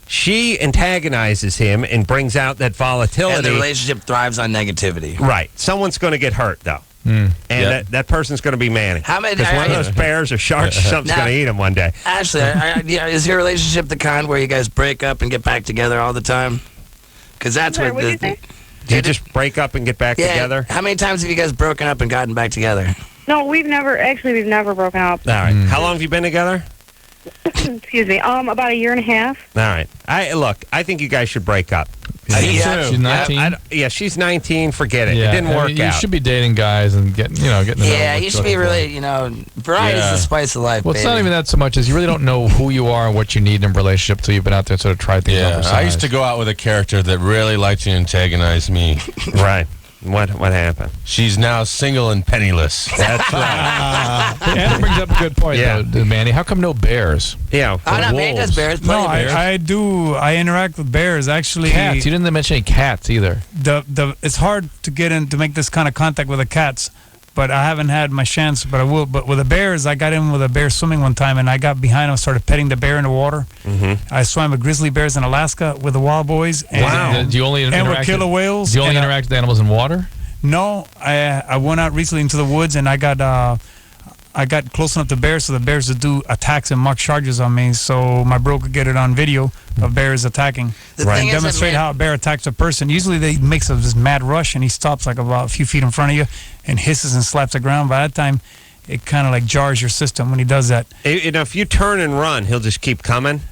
She antagonizes him and brings out that volatility. And the relationship thrives on negativity. Right. Someone's going to get hurt, though. And that person's going to be Manny. Because one of those bears or sharks or something's going to eat him one day. Ashley, is your relationship the kind where you guys break up and get back together all the time? Because that's what you say? Do you just break up and get back together? How many times have you guys broken up and gotten back together? No, we've never broken up. All right. How long have you been together? Excuse me. About a year and a half. All right. I think you guys should break up. She's 19. She's 19. Forget it. It didn't work out. You should be dating guys and getting to know. Yeah, you should be really, variety is the spice of life. Well, it's not even that so much as you really don't know who you are and what you need in a relationship until you've been out there and sort of tried things on the side. I used to go out with a character that really liked to antagonize me. Right. What happened? She's now single and penniless. That's right. That brings up a good point, though, Manny. How come no bears? Yeah. Manny does bears. No, I do. I interact with bears. Actually, cats. You didn't mention any cats either. It's hard to get in to make this kind of contact with the cats, but I haven't had my chance. But I will. But with the bears, I got in with a bear swimming one time, and I got behind him, started petting the bear in the water. I swam with grizzly bears in Alaska with the Wildboyz. Wow. Do you only and with killer whales? Do you only interact with animals in water? No, I went out recently into the woods, and I got close enough to bears, so the bears would do attacks and mark charges on me, so my bro could get it on video of bears attacking. And demonstrate how a bear attacks a person. Usually they make this mad rush, and he stops about a few feet in front of you and hisses and slaps the ground. By that time, it kind of jars your system when he does that. If you turn and run, he'll just keep coming?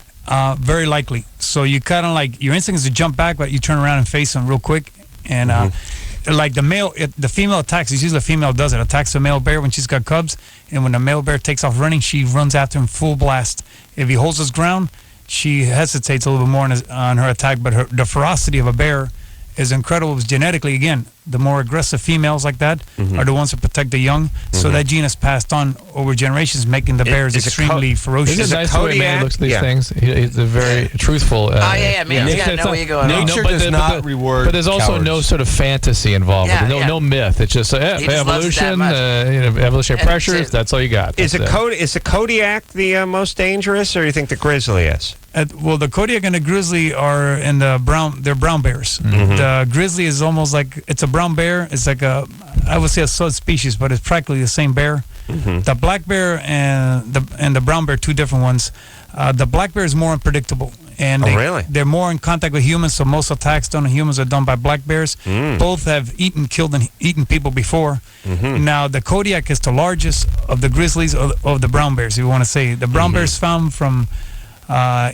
Very likely. So you kind of your instinct is to jump back, but you turn around and face him real quick. And like the female attacks. It's usually the female does it. Attacks the male bear when she's got cubs, and when the male bear takes off running, she runs after him full blast. If he holds his ground, she hesitates a little bit more on her attack. But the ferocity of a bear is incredible. It's genetically, again, the more aggressive females like that are the ones that protect the young. So that gene is passed on over generations, making the bears extremely ferocious. Isn't it nice the way man looks at these things? He's a very truthful. Man's got to know where you're going. Nature does not reward. But there's also cowards. no sort of fantasy involved. No myth. It's just evolution, evolutionary pressures. That's all you got. Is the Kodiak the most dangerous, or do you think the grizzly is? Well, the Kodiak and the grizzly are in the brown. They're brown bears. The grizzly is almost like it's a brown bear. It's like I would say a subspecies, but it's practically the same bear. The black bear and the brown bear, two different ones. The black bear is more unpredictable, and they're more in contact with humans. So most attacks done on humans are done by black bears. Both have killed and eaten people before. Now the Kodiak is the largest of the grizzlies of the brown bears. If you want to say the brown bears found from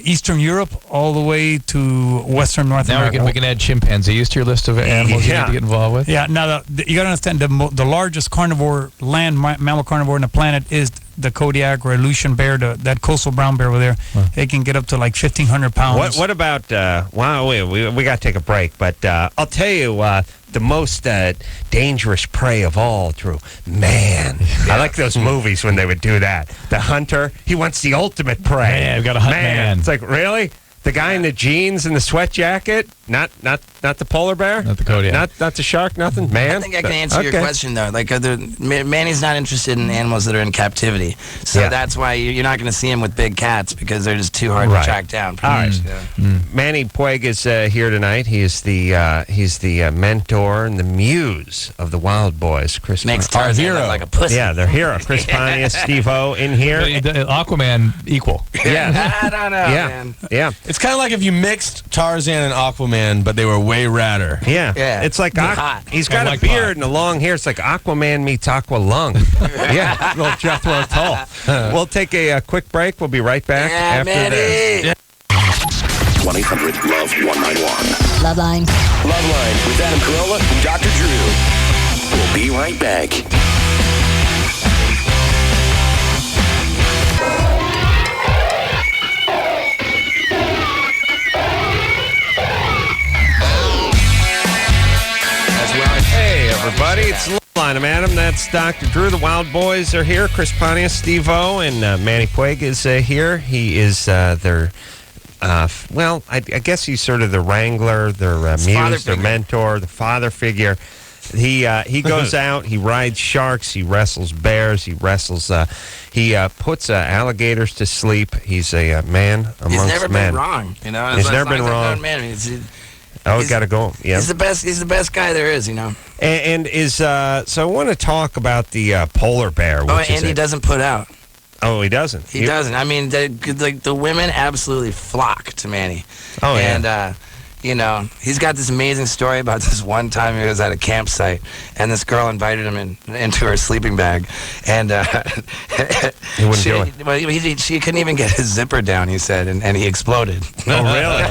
Eastern Europe all the way to Western North America. Now we can add chimpanzees to your list of animals you need to get involved with. Yeah, now you got to understand the largest carnivore, land mammal carnivore on the planet is the Kodiak or Aleutian bear, that coastal brown bear over there. They can get up to like 1,500 pounds. What about, we got to take a break, but I'll tell you the most dangerous prey of all, Drew, man. I like those movies when they would do that. The hunter, he wants the ultimate prey. Man, we got to hunt man. It's like, really? The guy in the jeans and the sweat jacket? Not the polar bear? Not the Kodiak. Not the shark? Nothing? Man? I think I can answer your question, though. Like, Manny's not interested in animals that are in captivity. So that's why you're not going to see him with big cats, because they're just too hard to track down. All right. Manny Puig is here tonight. He is he's the mentor and the muse of the Wildboyz. Chris makes Tarzan look like a pussy. Yeah, they're hero. Chris Pontius, Steve-O in here. Aquaman equal. Yeah. I don't know, man. Yeah. It's kind of like if you mixed Tarzan and Aquaman, but they were way radder. Yeah. It's like he's got a beard and a long hair. It's like Aquaman meets Aqualung. Yeah, little Jethro Tull. We'll take a quick break. We'll be right back after this. 1-800-LOVE-191. LoveLine. LoveLine with Adam Carolla and Dr. Drew. We'll be right back. Hey, everybody. It's LoveLine. I'm Adam. That's Dr. Drew. The Wildboyz are here. Chris Pontius, Steve-O, and Manny Puig is here. He is their, I guess he's sort of the wrangler, their muse, their mentor, the father figure. He goes out, he rides sharks, he wrestles bears, he puts alligators to sleep. He's a man amongst men. He's never been wrong, you know. He's never been wrong. Got to go. Yeah, he's the best. He's the best guy there is, you know. And so I want to talk about the polar bear. Which he doesn't put out. Oh, he doesn't. He doesn't. I mean, the women absolutely flock to Manny. Oh, yeah. And you know, he's got this amazing story about this one time he was at a campsite, and this girl invited him into her sleeping bag, and he wouldn't do it. Well, she couldn't even get his zipper down, he said, and he exploded. Oh, really?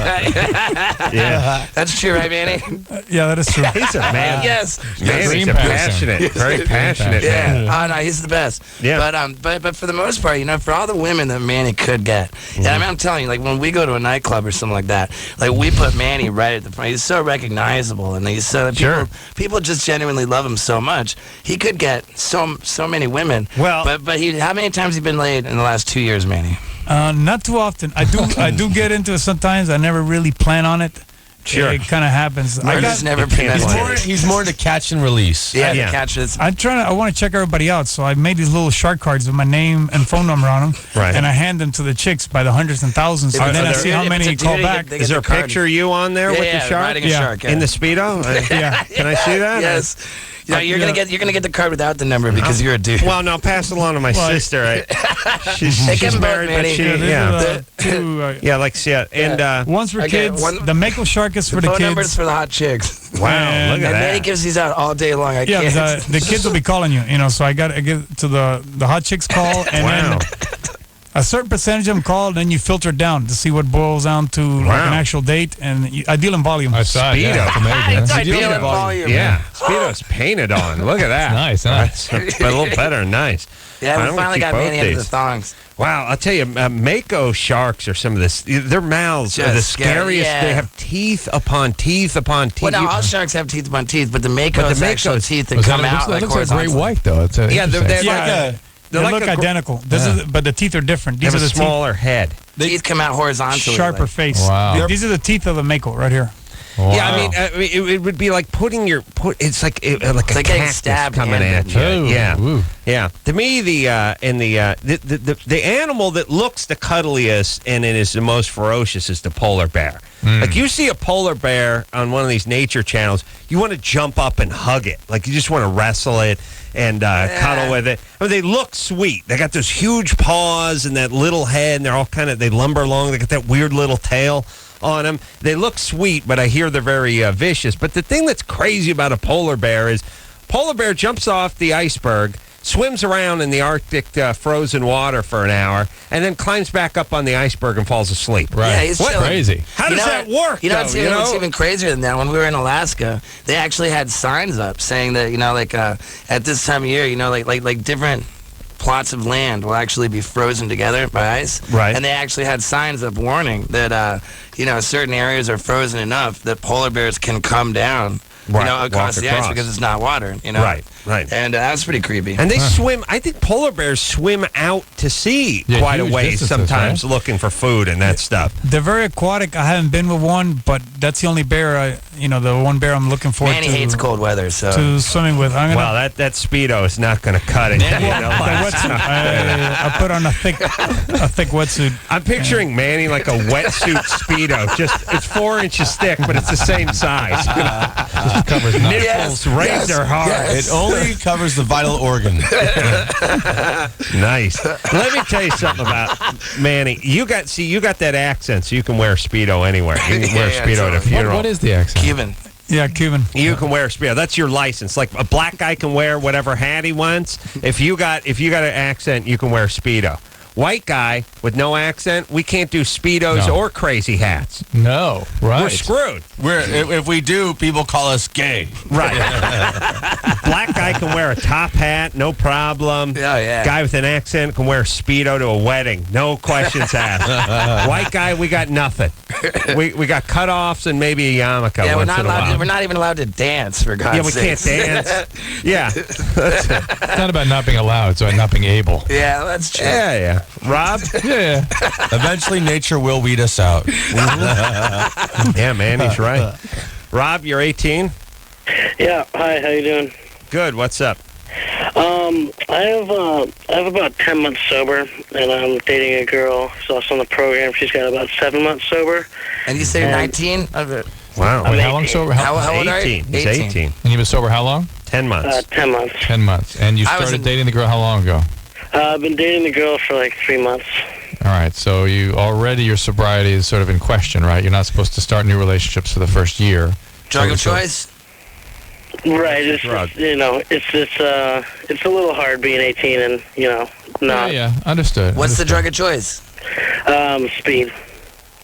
Yeah. That's true, right, Manny? Yeah, that is true. He's a man. Yes. Manny's a passionate, very passionate man. Oh, no, he's the best. Yeah. But for the most part, you know, for all the women that Manny could get, and I mean, I'm telling you, like, when we go to a nightclub or something like that, like, we put Manny right at the front. He's so recognizable, and he's so people just genuinely love him so much. He could get so many women. Well, but how many times have you been laid in the last 2 years, Manny? Not too often. I do get into it sometimes. I never really plan on it. Sure. It kind of happens. He's more to catch and release. Yeah, to catch this. I want to check everybody out, so I made these little shark cards with my name and phone number on them. Right. And I hand them to the chicks by the hundreds and thousands. And then I see how many call back. Is there a picture of you on there with the shark? Riding a shark, in the Speedo? Yeah. Can I see that? Yes. Yeah, you're gonna get the card without the number because you're a dude. Well, no, pass it along to my sister. She's married, but and one's for kids. The Mako shark is for the kids. Phone number's for the hot chicks. Wow, look at that. And Manny gives these out all day long. The kids will be calling you. You know, so I got to get to the hot chicks call, and then A certain percentage of them call, then you filter it down to see what boils down to like an actual date, and I deal in volume. I saw it. Speedo. I deal in volume. Yeah, Speedo's painted on. Look at that. Nice, That's a little better than nice. Yeah, Why we don't finally keep got both Manny into the these? thongs. Wow, I'll tell you, Mako sharks are some of this. Their mouths are Just the scary, scariest. yeah. They have teeth upon teeth upon teeth. Well, now all sharks have teeth upon teeth, but the Mako's actual teeth that come out That like looks like great horizontally. white, though. It's Yeah, they're Yeah, they like look a identical. But the teeth are different. They These have are a the smaller head. Teeth come out teeth, horizontally. sharper like- face. Wow. These are the teeth of the Mako right here. Wow. Yeah, I mean, it would be like putting your it's like a like getting cactus stabbed coming at you. Ooh, Yeah, ooh. yeah. To me, the animal that looks the cuddliest and it is the most ferocious is the polar bear. Like you see a polar bear on one of these nature channels, you want to jump up and hug it. Like you just want to wrestle it and cuddle with it. I mean, they look sweet. They got those huge paws and that little head, and they're all they lumber along. They got that weird little tail on them. They look sweet, but I hear they're very vicious. But the thing that's crazy about a polar bear is polar bear jumps off the iceberg, swims around in the Arctic frozen water for an hour, and then climbs back up on the iceberg and falls asleep. Right. Yeah, he's What? chilling. Crazy. How does that work? You know, though, what's even crazier than that? When we were in Alaska, they actually had signs up saying that at this time of year, like different plots of land will actually be frozen together by ice. Right. And they actually had signs up warning that certain areas are frozen enough that polar bears can come down. Right, Across walk the ice across. because it's not water. Right. And that's pretty creepy. And they swim. I think polar bears swim out to sea quite a huge ways distances, sometimes, looking for food and that stuff. They're very aquatic. I haven't been with one, but that's the only bear the one bear I'm looking forward Manny to. hates cold weather, so to swimming with. I'm gonna, Well, that Speedo is not going to cut it. the wetsuit. I put on a thick wetsuit. I'm picturing Manny like a wetsuit Speedo. It's 4 inches thick, but it's the same size. Just covers nothing. Nipples razor hard. It only covers the vital organ. Nice. Let me tell you something about Manny. You got that accent, so you can wear Speedo anywhere. You can wear Speedo at a funeral. What is the accent? Cuban. Yeah, Cuban. You can wear a Speedo. That's your license. Like a black guy can wear whatever hat he wants. If you got an accent, you can wear Speedo. White guy with no accent, we can't do Speedos or crazy hats. No, right. We're screwed. If we do, people call us gay. Right. Black guy can wear a top hat, no problem. Oh, yeah. Guy with an accent can wear a Speedo to a wedding, no questions asked. White guy, we got nothing. We got cutoffs and maybe a yarmulke Yeah, once in a while. we're not even allowed to dance, for God's Yeah, sake. we can't dance. Yeah. It's not about not being allowed, it's about not being able. Yeah, that's true. Yeah. Rob? Yeah. Eventually, nature will weed us out. Yeah, man, he's right. Rob, you're 18? Yeah. Hi. How you doing? Good. What's up? I have about 10 months sober, and I'm dating a girl who's also on the program. She's got about 7 months sober. And you say you're 19? Wow. I'm Wait, how long 18. sober? How old are you? 18. He's 18. And you've been sober how long? 10 months. 10 months. 10 months. And you I was started in- dating the girl how long ago? I've been dating the girl for like 3 months. All right, so your sobriety is sort of in question, right? You're not supposed to start new relationships for the first year. Drug of choice? Right. It's it's a little hard being 18 and not. Yeah, understood. What's the drug of choice? Speed.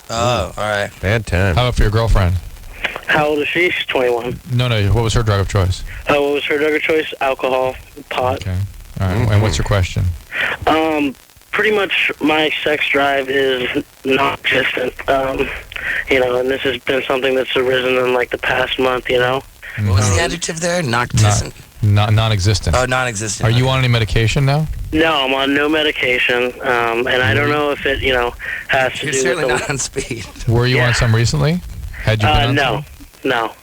Oh, all right. Bad time. How about for your girlfriend? How old is she? She's 21. No, what was her drug of choice? What was her drug of choice? Alcohol, pot. Okay. All right, and what's your question? Pretty much my sex drive is non-existent. And this has been something that's arisen in like the past month, What was the adjective there? Non-existent? Non-existent. Oh, non-existent. Are you on any medication now? No, I'm on no medication, and I don't know if it, has to You're do certainly with not on speed. Were you on some recently? Had you been on No.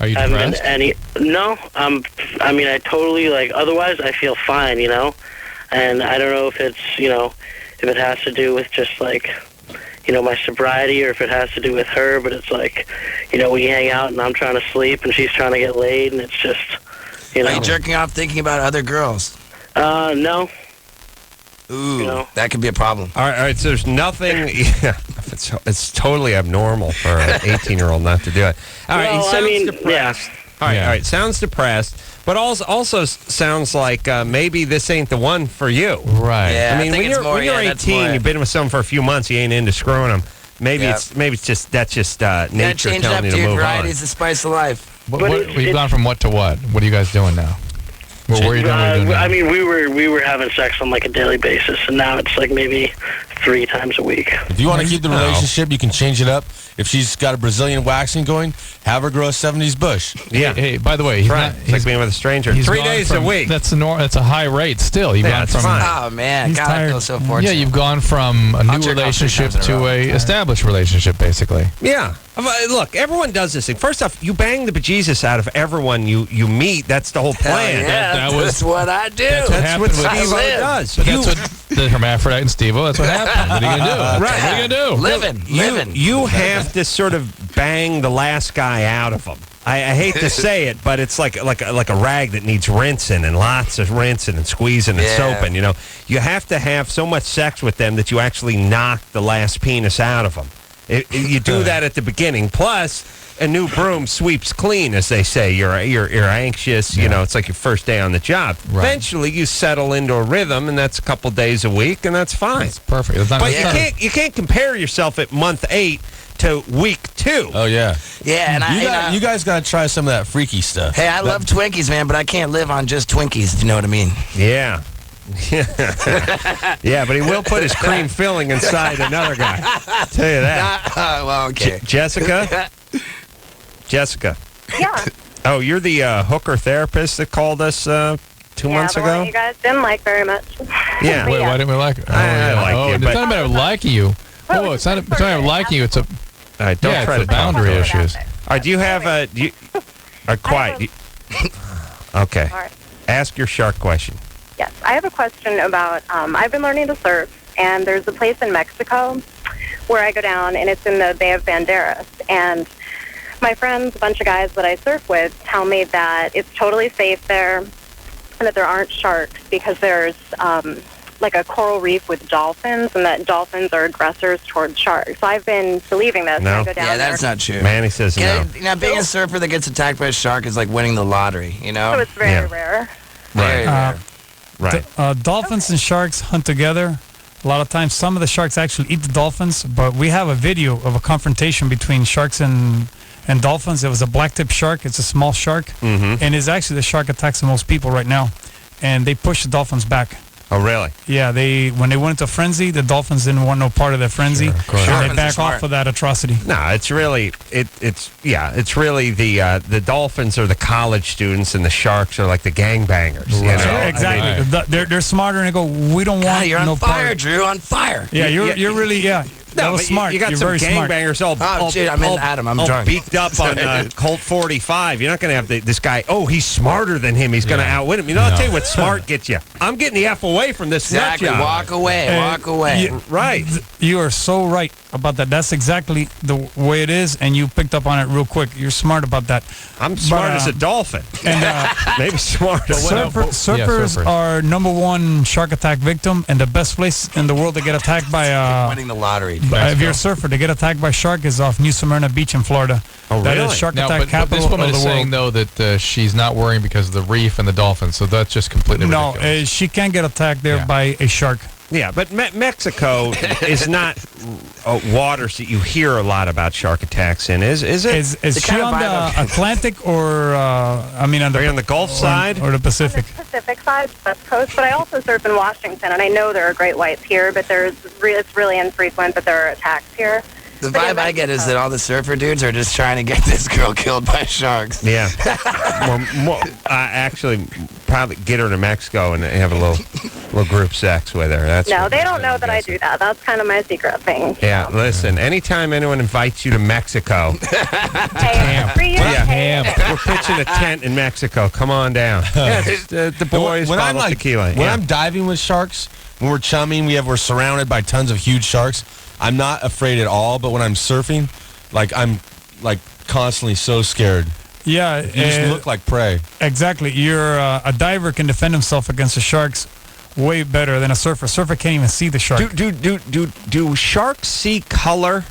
Are you I haven't been depressed? No, I totally, otherwise I feel fine, and I don't know if it's, if it has to do with just, my sobriety or if it has to do with her, but it's we hang out and I'm trying to sleep and she's trying to get laid and it's just, Are you jerking off thinking about other girls? No. Ooh, that could be a problem. All right, so there's nothing. Yeah, it's totally abnormal for an 18-year-old not to do it. All right, he sounds depressed. Yeah. All right, sounds depressed. But also sounds like maybe this ain't the one for you. Right. Yeah, I mean, when you're 18, you've been with someone for a few months, you ain't into screwing them. Maybe it's just nature change telling up, you to dude. move Variety on. is the spice of life. We've gone from what to what? What are you guys doing now? What are you doing now? I mean, we were having sex on like a daily basis, and now it's like maybe 3 times a week. If you want to keep the relationship, you can change it up. If she's got a Brazilian waxing going, have her grow a 70s bush. Yeah. Hey, by the way, he's right. It's like being with a stranger. 3 days a week. That's a high rate still. You've gone from Oh man, God, I feel so fortunate. Yeah, you've gone from a new relationship to a established relationship, basically. Yeah. Look, everyone does this thing. First off, you bang the bejesus out of everyone you meet. That's the whole plan. Yeah, that's what I do. That's what Steve-O does. But that's what the hermaphrodite and Steve-O, that's what happened. What are you going to do? Right. What are you going to do? Living. You have to sort of bang the last guy out of them. I hate to say it, but it's like a rag that needs rinsing and lots of rinsing and squeezing and soaping. You have to have so much sex with them that you actually knock the last penis out of them. You do that at the beginning. Plus, a new broom sweeps clean, as they say. You're anxious. It's like your first day on the job. Right. Eventually, you settle into a rhythm, and that's a couple days a week, and that's fine. That's perfect. It's not But you can't compare yourself at month 8 to week 2. Oh yeah. Yeah, and you guys got to try some of that freaky stuff. Hey, I love Twinkies, man, but I can't live on just Twinkies. Do you know what I mean? Yeah. Yeah, but he will put his cream filling inside another guy. I'll tell you that. Well, okay. Jessica? Jessica. Yeah. Oh, you're the hooker therapist that called us 2 months the ago? one you guys didn't like very much. Yeah. Wait, why didn't we like it? I like you, it's but- not a matter of liking you. Oh, it's not a matter of liking you. It's a All right, don't try it's to the boundary talk. issues. All right, do you have a... quiet. Okay. All right. Ask your shark question. Yes, I have a question about, I've been learning to surf, and there's a place in Mexico where I go down, and it's in the Bay of Banderas. And my friends, a bunch of guys that I surf with, tell me that it's totally safe there and that there aren't sharks because there's like a coral reef with dolphins, and that dolphins are aggressors towards sharks. So I've been believing this. No. When I go down Yeah, there. that's not true. Manny says no. Being a surfer that gets attacked by a shark is like winning the lottery, So it's very rare. Very rare. Right. Dolphins and sharks hunt together. A lot of times, some of the sharks actually eat the dolphins, but we have a video of a confrontation between sharks and dolphins. It was a black-tip shark. It's a small shark, and it's actually the shark attacks the most people right now, and they push the dolphins back. Oh, really? Yeah, when they went into a frenzy, the dolphins didn't want no part of that frenzy. And they back off of that atrocity. No, it's really it's really the dolphins are the college students and the sharks are like the gangbangers. You know? Exactly. I mean, They're smarter and they go, we don't want you're on no fire, part. Drew, on fire. Yeah, you're really that was but smart. You got You're some very smart. gangbangers all Adam, I'm drunk. beaked up on Colt 45. You're not going to have this guy, he's smarter than him. He's going to outwit him. I'll tell you what smart gets you. I'm getting the F away from this nut Exactly. job. Walk away. Right. You are so right about that. That's exactly the way it is, and you picked up on it real quick. You're smart about that. I'm smart as a dolphin. And maybe smart. Surfers are #1 shark attack victim, and the best place in the world to get attacked by winning the lottery. if you're a surfer, to get attacked by shark is off New Smyrna Beach in Florida. Oh, That really? is shark Now, attack but capital this woman of the is world. saying, though, that she's not worrying because of the reef and the dolphins, so that's just completely No, ridiculous. she can't get attacked there by a shark. Yeah, but Mexico is not waters that you hear a lot about shark attacks in, is it? Is she on the Atlantic or, on the Gulf side? Or the Pacific? Pacific side, West Coast, but I also surf in Washington, and I know there are great whites here, but it's really infrequent that there are attacks here. The vibe I get is that all the surfer dudes are just trying to get this girl killed by sharks. Yeah. Actually, probably get her to Mexico and have a little group sex with her. That's No, they don't know that I do that. That's kind of my secret thing. Yeah, listen, anytime anyone invites you to Mexico, Camp. we're pitching a tent in Mexico. Come on down. Yeah, just, the boys, when I'm bottle of tequila. When I'm diving with sharks, when we're chumming, we're surrounded by tons of huge sharks. I'm not afraid at all, but when I'm surfing, I'm constantly so scared. Yeah. You just look like prey. Exactly. A diver can defend himself against the sharks way better than a surfer. A surfer can't even see the shark. Do sharks see color?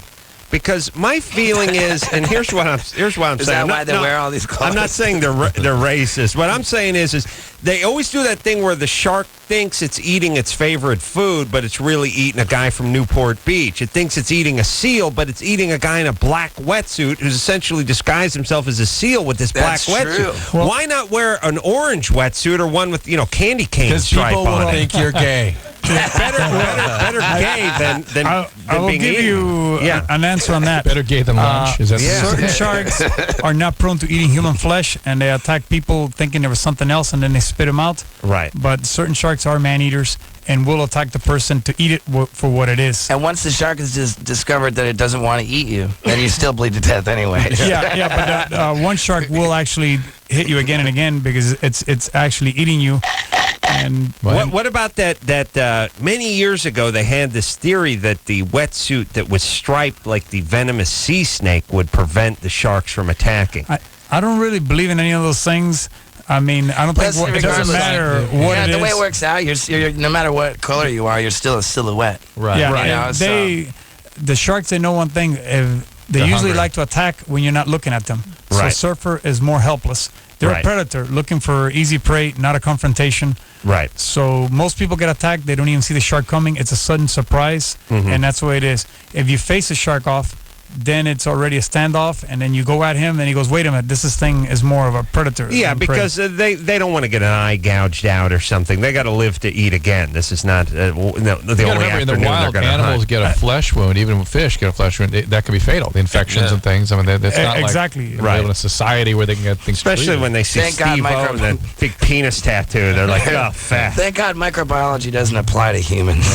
because my feeling is, and here's what I'm saying. Is that why they wear all these clothes? I'm not saying they're racist. What I'm saying is they always do that thing where the shark thinks it's eating its favorite food, but it's really eating a guy from Newport Beach. It thinks it's eating a seal, but it's eating a guy in a black wetsuit who's essentially disguised himself as a seal with this black wetsuit. Well, why not wear an orange wetsuit or one with candy cane stripe people on will it? think you're gay. better gay than I will being give eaten. you an answer on that. Better gay than lunch. Is that certain sharks are not prone to eating human flesh, and they attack people thinking there was something else, and then they spit them out. Right. But certain sharks are man-eaters and will attack the person to eat it for what it is. And once the shark has just discovered that it doesn't want to eat you, then you still bleed to death anyway. But one shark will actually hit you again and again because it's actually eating you. And what about that many years ago they had this theory that the wetsuit that was striped like the venomous sea snake would prevent the sharks from attacking? I don't really believe in any of those things. I mean, I don't think it doesn't matter what it is. The way it works out, you're no matter what color you are, you're still a silhouette. Right. Yeah, right. You know, the sharks, they know one thing. They usually like to attack when you're not looking at them. So a surfer is more helpless. They're a predator looking for easy prey, not a confrontation. Right. So most people get attacked. They don't even see the shark coming. It's a sudden surprise, and that's the way it is. If you face a shark off, then it's already a standoff, and then you go at him, and he goes, wait a minute, this thing is more of a predator. Yeah, because they don't want to get an eye gouged out or something. They got to live to eat again. This is not the only remember, in the wild, animals get a flesh wound, even fish get a flesh wound. That can be fatal. The infections and things. I mean, that's not exactly like live in a society where they can get things especially treated. when they see Steve-O and that big penis tattoo. They're like, oh, fat. Thank God microbiology doesn't apply to humans.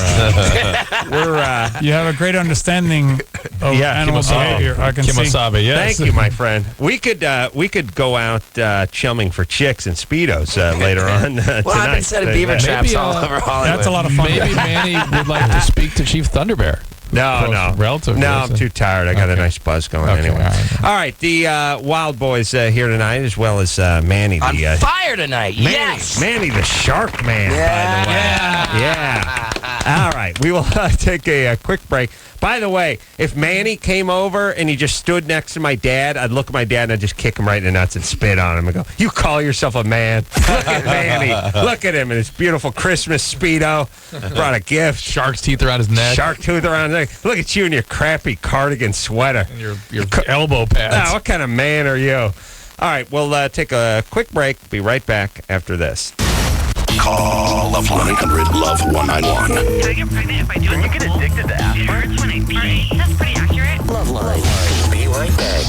You have a great understanding of animal behavior. I can see. Kimosabe, yes. Thank you, my friend. We could go out chumming for chicks in Speedos later on tonight. Well, I've been setting beaver traps all over Hollywood. That's a lot of fun. Maybe Manny would like to speak to Chief Thunderbear. No. Relative. No, I'm too tired. I got a nice buzz going anyway. All right, the Wildboyz here tonight, as well as Manny. On fire tonight, yes! Manny the Shark Man, by the way. Yeah. All right, we will take a quick break. By the way, if Manny came over and he just stood next to my dad, I'd look at my dad and I'd just kick him right in the nuts and spit on him and go, you call yourself a man? Look at Manny. Look at him in his beautiful Christmas Speedo. Brought a gift. Shark's teeth around his neck. Shark tooth around his neck. Look at you in your crappy cardigan sweater. And your elbow pads. What kind of man are you? All right, we'll take a quick break. Be right back after this. Call LoveLine 1-800-LOVE-191. Can I get pregnant if I do it? You get addicted to aspirin? When I pee. That's pretty accurate. LoveLine. Be right back.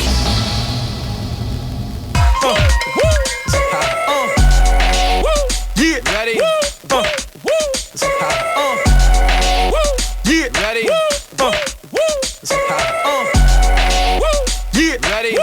Yeah. Ready? Yeah. Ready? Yeah. Ready?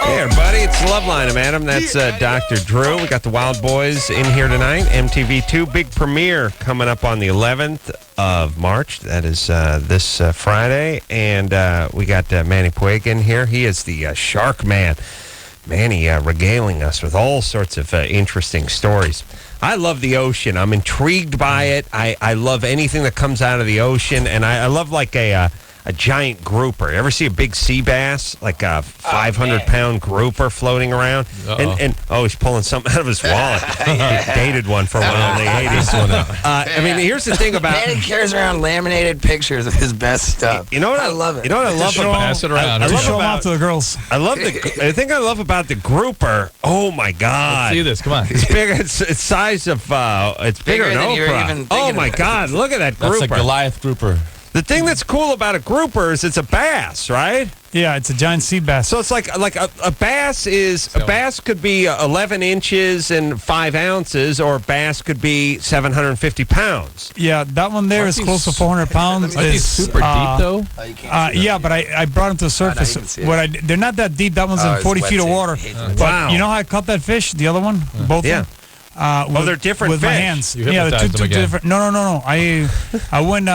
Hey, everybody, it's LoveLine. I'm Adam. That's Dr. Drew. We got the Wildboyz in here tonight. MTV2 big premiere coming up on the 11th of March. That is this Friday. And we got Manny Puig in here. He is the Shark Man. Manny regaling us with all sorts of interesting stories. I love the ocean. I'm intrigued by it. I love anything that comes out of the ocean. And I love like a giant grouper. You ever see a big sea bass, like a 500-pound grouper floating around? And he's pulling something out of his wallet. He dated one for a while in the 80s. I mean, here's the thing about... Manny carries around laminated pictures of his best stuff. You know what I love it. You know what I love about... Pass it around. I show them out to the girls. The thing I love about the grouper, oh my God. Let's see this, come on. It's big. It's size of... it's bigger than Oprah. Oh my God, look at that grouper. That's a Goliath grouper. The thing that's cool about a grouper is it's a bass, right? Yeah, it's a giant sea bass. So it's like a bass is... A bass could be 11 inches and 5 ounces, or a bass could be 750 pounds. Yeah, that one there is close to 400 pounds. Are these super deep, though? Yeah, but I brought them to the surface. They're not that deep. That one's in 40 feet of water. But you know how I caught that fish, the other one? Both of them? They're different with fish. My hands. Yeah, they're two different. No. I went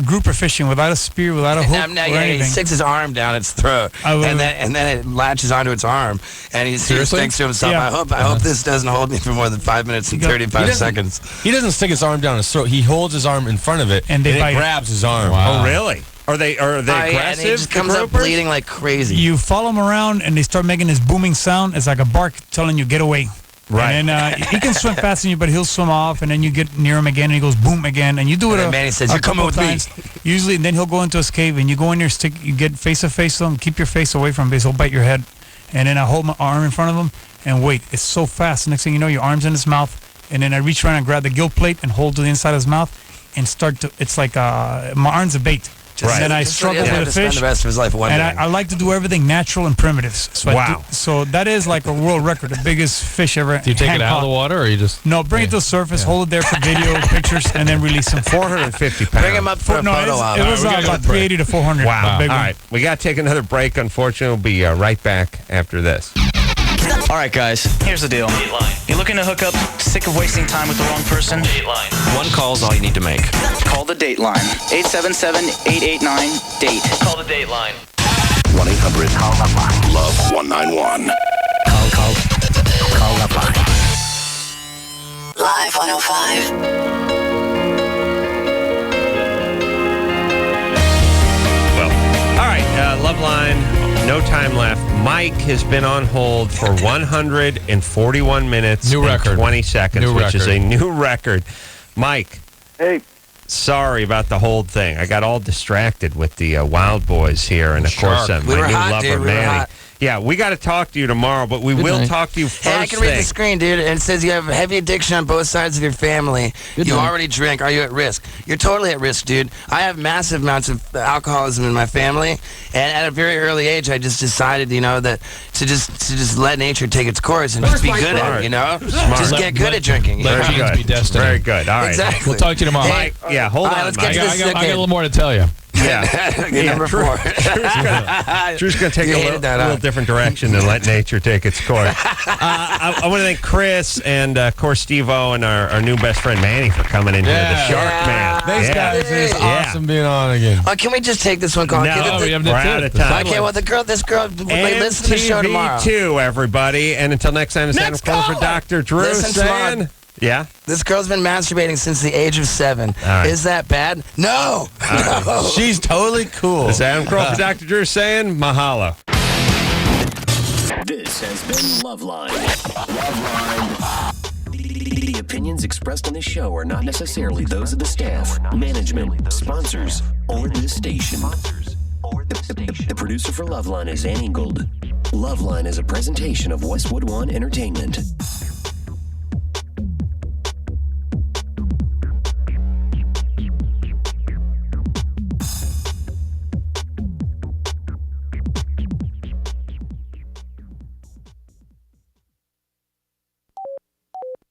grouper fishing without a spear, without a hook or anything. He sticks his arm down its throat, and then it latches onto its arm, and he thinks to himself, Yeah. I hope this doesn't hold me for more than 5 minutes and 35 seconds. He doesn't stick his arm down his throat. He holds his arm in front of it, and it grabs his arm. Wow. Oh, really? Are they aggressive? And he just comes up bleeding like crazy. You follow them around, and they start making this booming sound. It's like a bark telling you, get away. Right. And then he can swim faster than you, but he'll swim off, and then you get near him again, and he goes boom again, and you do it and Manny says, "You're coming with me." Usually, and then he'll go into his cave, and you go in there, you get face to face with him, keep your face away from him because he'll bite your head. And then I hold my arm in front of him and wait. It's so fast. Next thing you know, your arm's in his mouth, and then I reach around and grab the gill plate and hold to the inside of his mouth and start to. It's like my arm's a bait. Right. And then I struggle with the fish. Spend the rest of his life wondering. And I like to do everything natural and primitive. So so that is like a world record, the biggest fish ever. Do you take it out of the water, or you just? No, bring it to the surface, hold it there for video, pictures, and then release him. 450 pounds. Bring him up for a photo op. It was about 380 to 400. Wow. All right, we got to take another break. Unfortunately, we'll be right back after this. All right, guys, here's the deal. You're looking to hook up, sick of wasting time with the wrong person? One call's all you need to make. Call the Dateline. 877-889-DATE. Call the Dateline. 1-800-LOVE-191. Call LoveLine. Live 105. All right, LoveLine, no time left. Mike has been on hold for 141 minutes and 20 seconds, which is a new record. Mike. Hey. Sorry about the hold thing. I got all distracted with the Wildboyz here, and of course, my new lover, Manny. Yeah, we got to talk to you tomorrow, but we will talk to you first. Hey, I can read the screen, dude, and it says you have heavy addiction on both sides of your family. You already drink. Are you at risk? You're totally at risk, dude. I have massive amounts of alcoholism in my family, and at a very early age, I just decided, that to just let nature take its course and just be good at it, Just get good at drinking. Let genes be destiny. Very good. All right. Exactly. We'll talk to you tomorrow. Mike, hold on, let's Mike. get to this. I got a little more to tell you. Yeah. Number 4. Drew's going to take a little different direction and let nature take its course. I want to thank Chris and, of course, Steve-O and our new best friend Manny for coming in here, the Shark Man. Thanks, guys. It's awesome being on again. Can we just take this one call? No, we're out of time. Okay, well, this girl, listen to the show tomorrow. MTV2, everybody. And until next time, it's Adam Cole for Dr. Drew saying... Yeah? This girl's been masturbating since the age of 7. Right. Is that bad? No! No! She's totally cool. This is Adam Crow for Dr. Drew saying mahalo. This has been LoveLine. The opinions expressed on this show are not necessarily those of the staff, management, sponsors, or this station. The producer for LoveLine is Ann Ingold. LoveLine is a presentation of Westwood One Entertainment.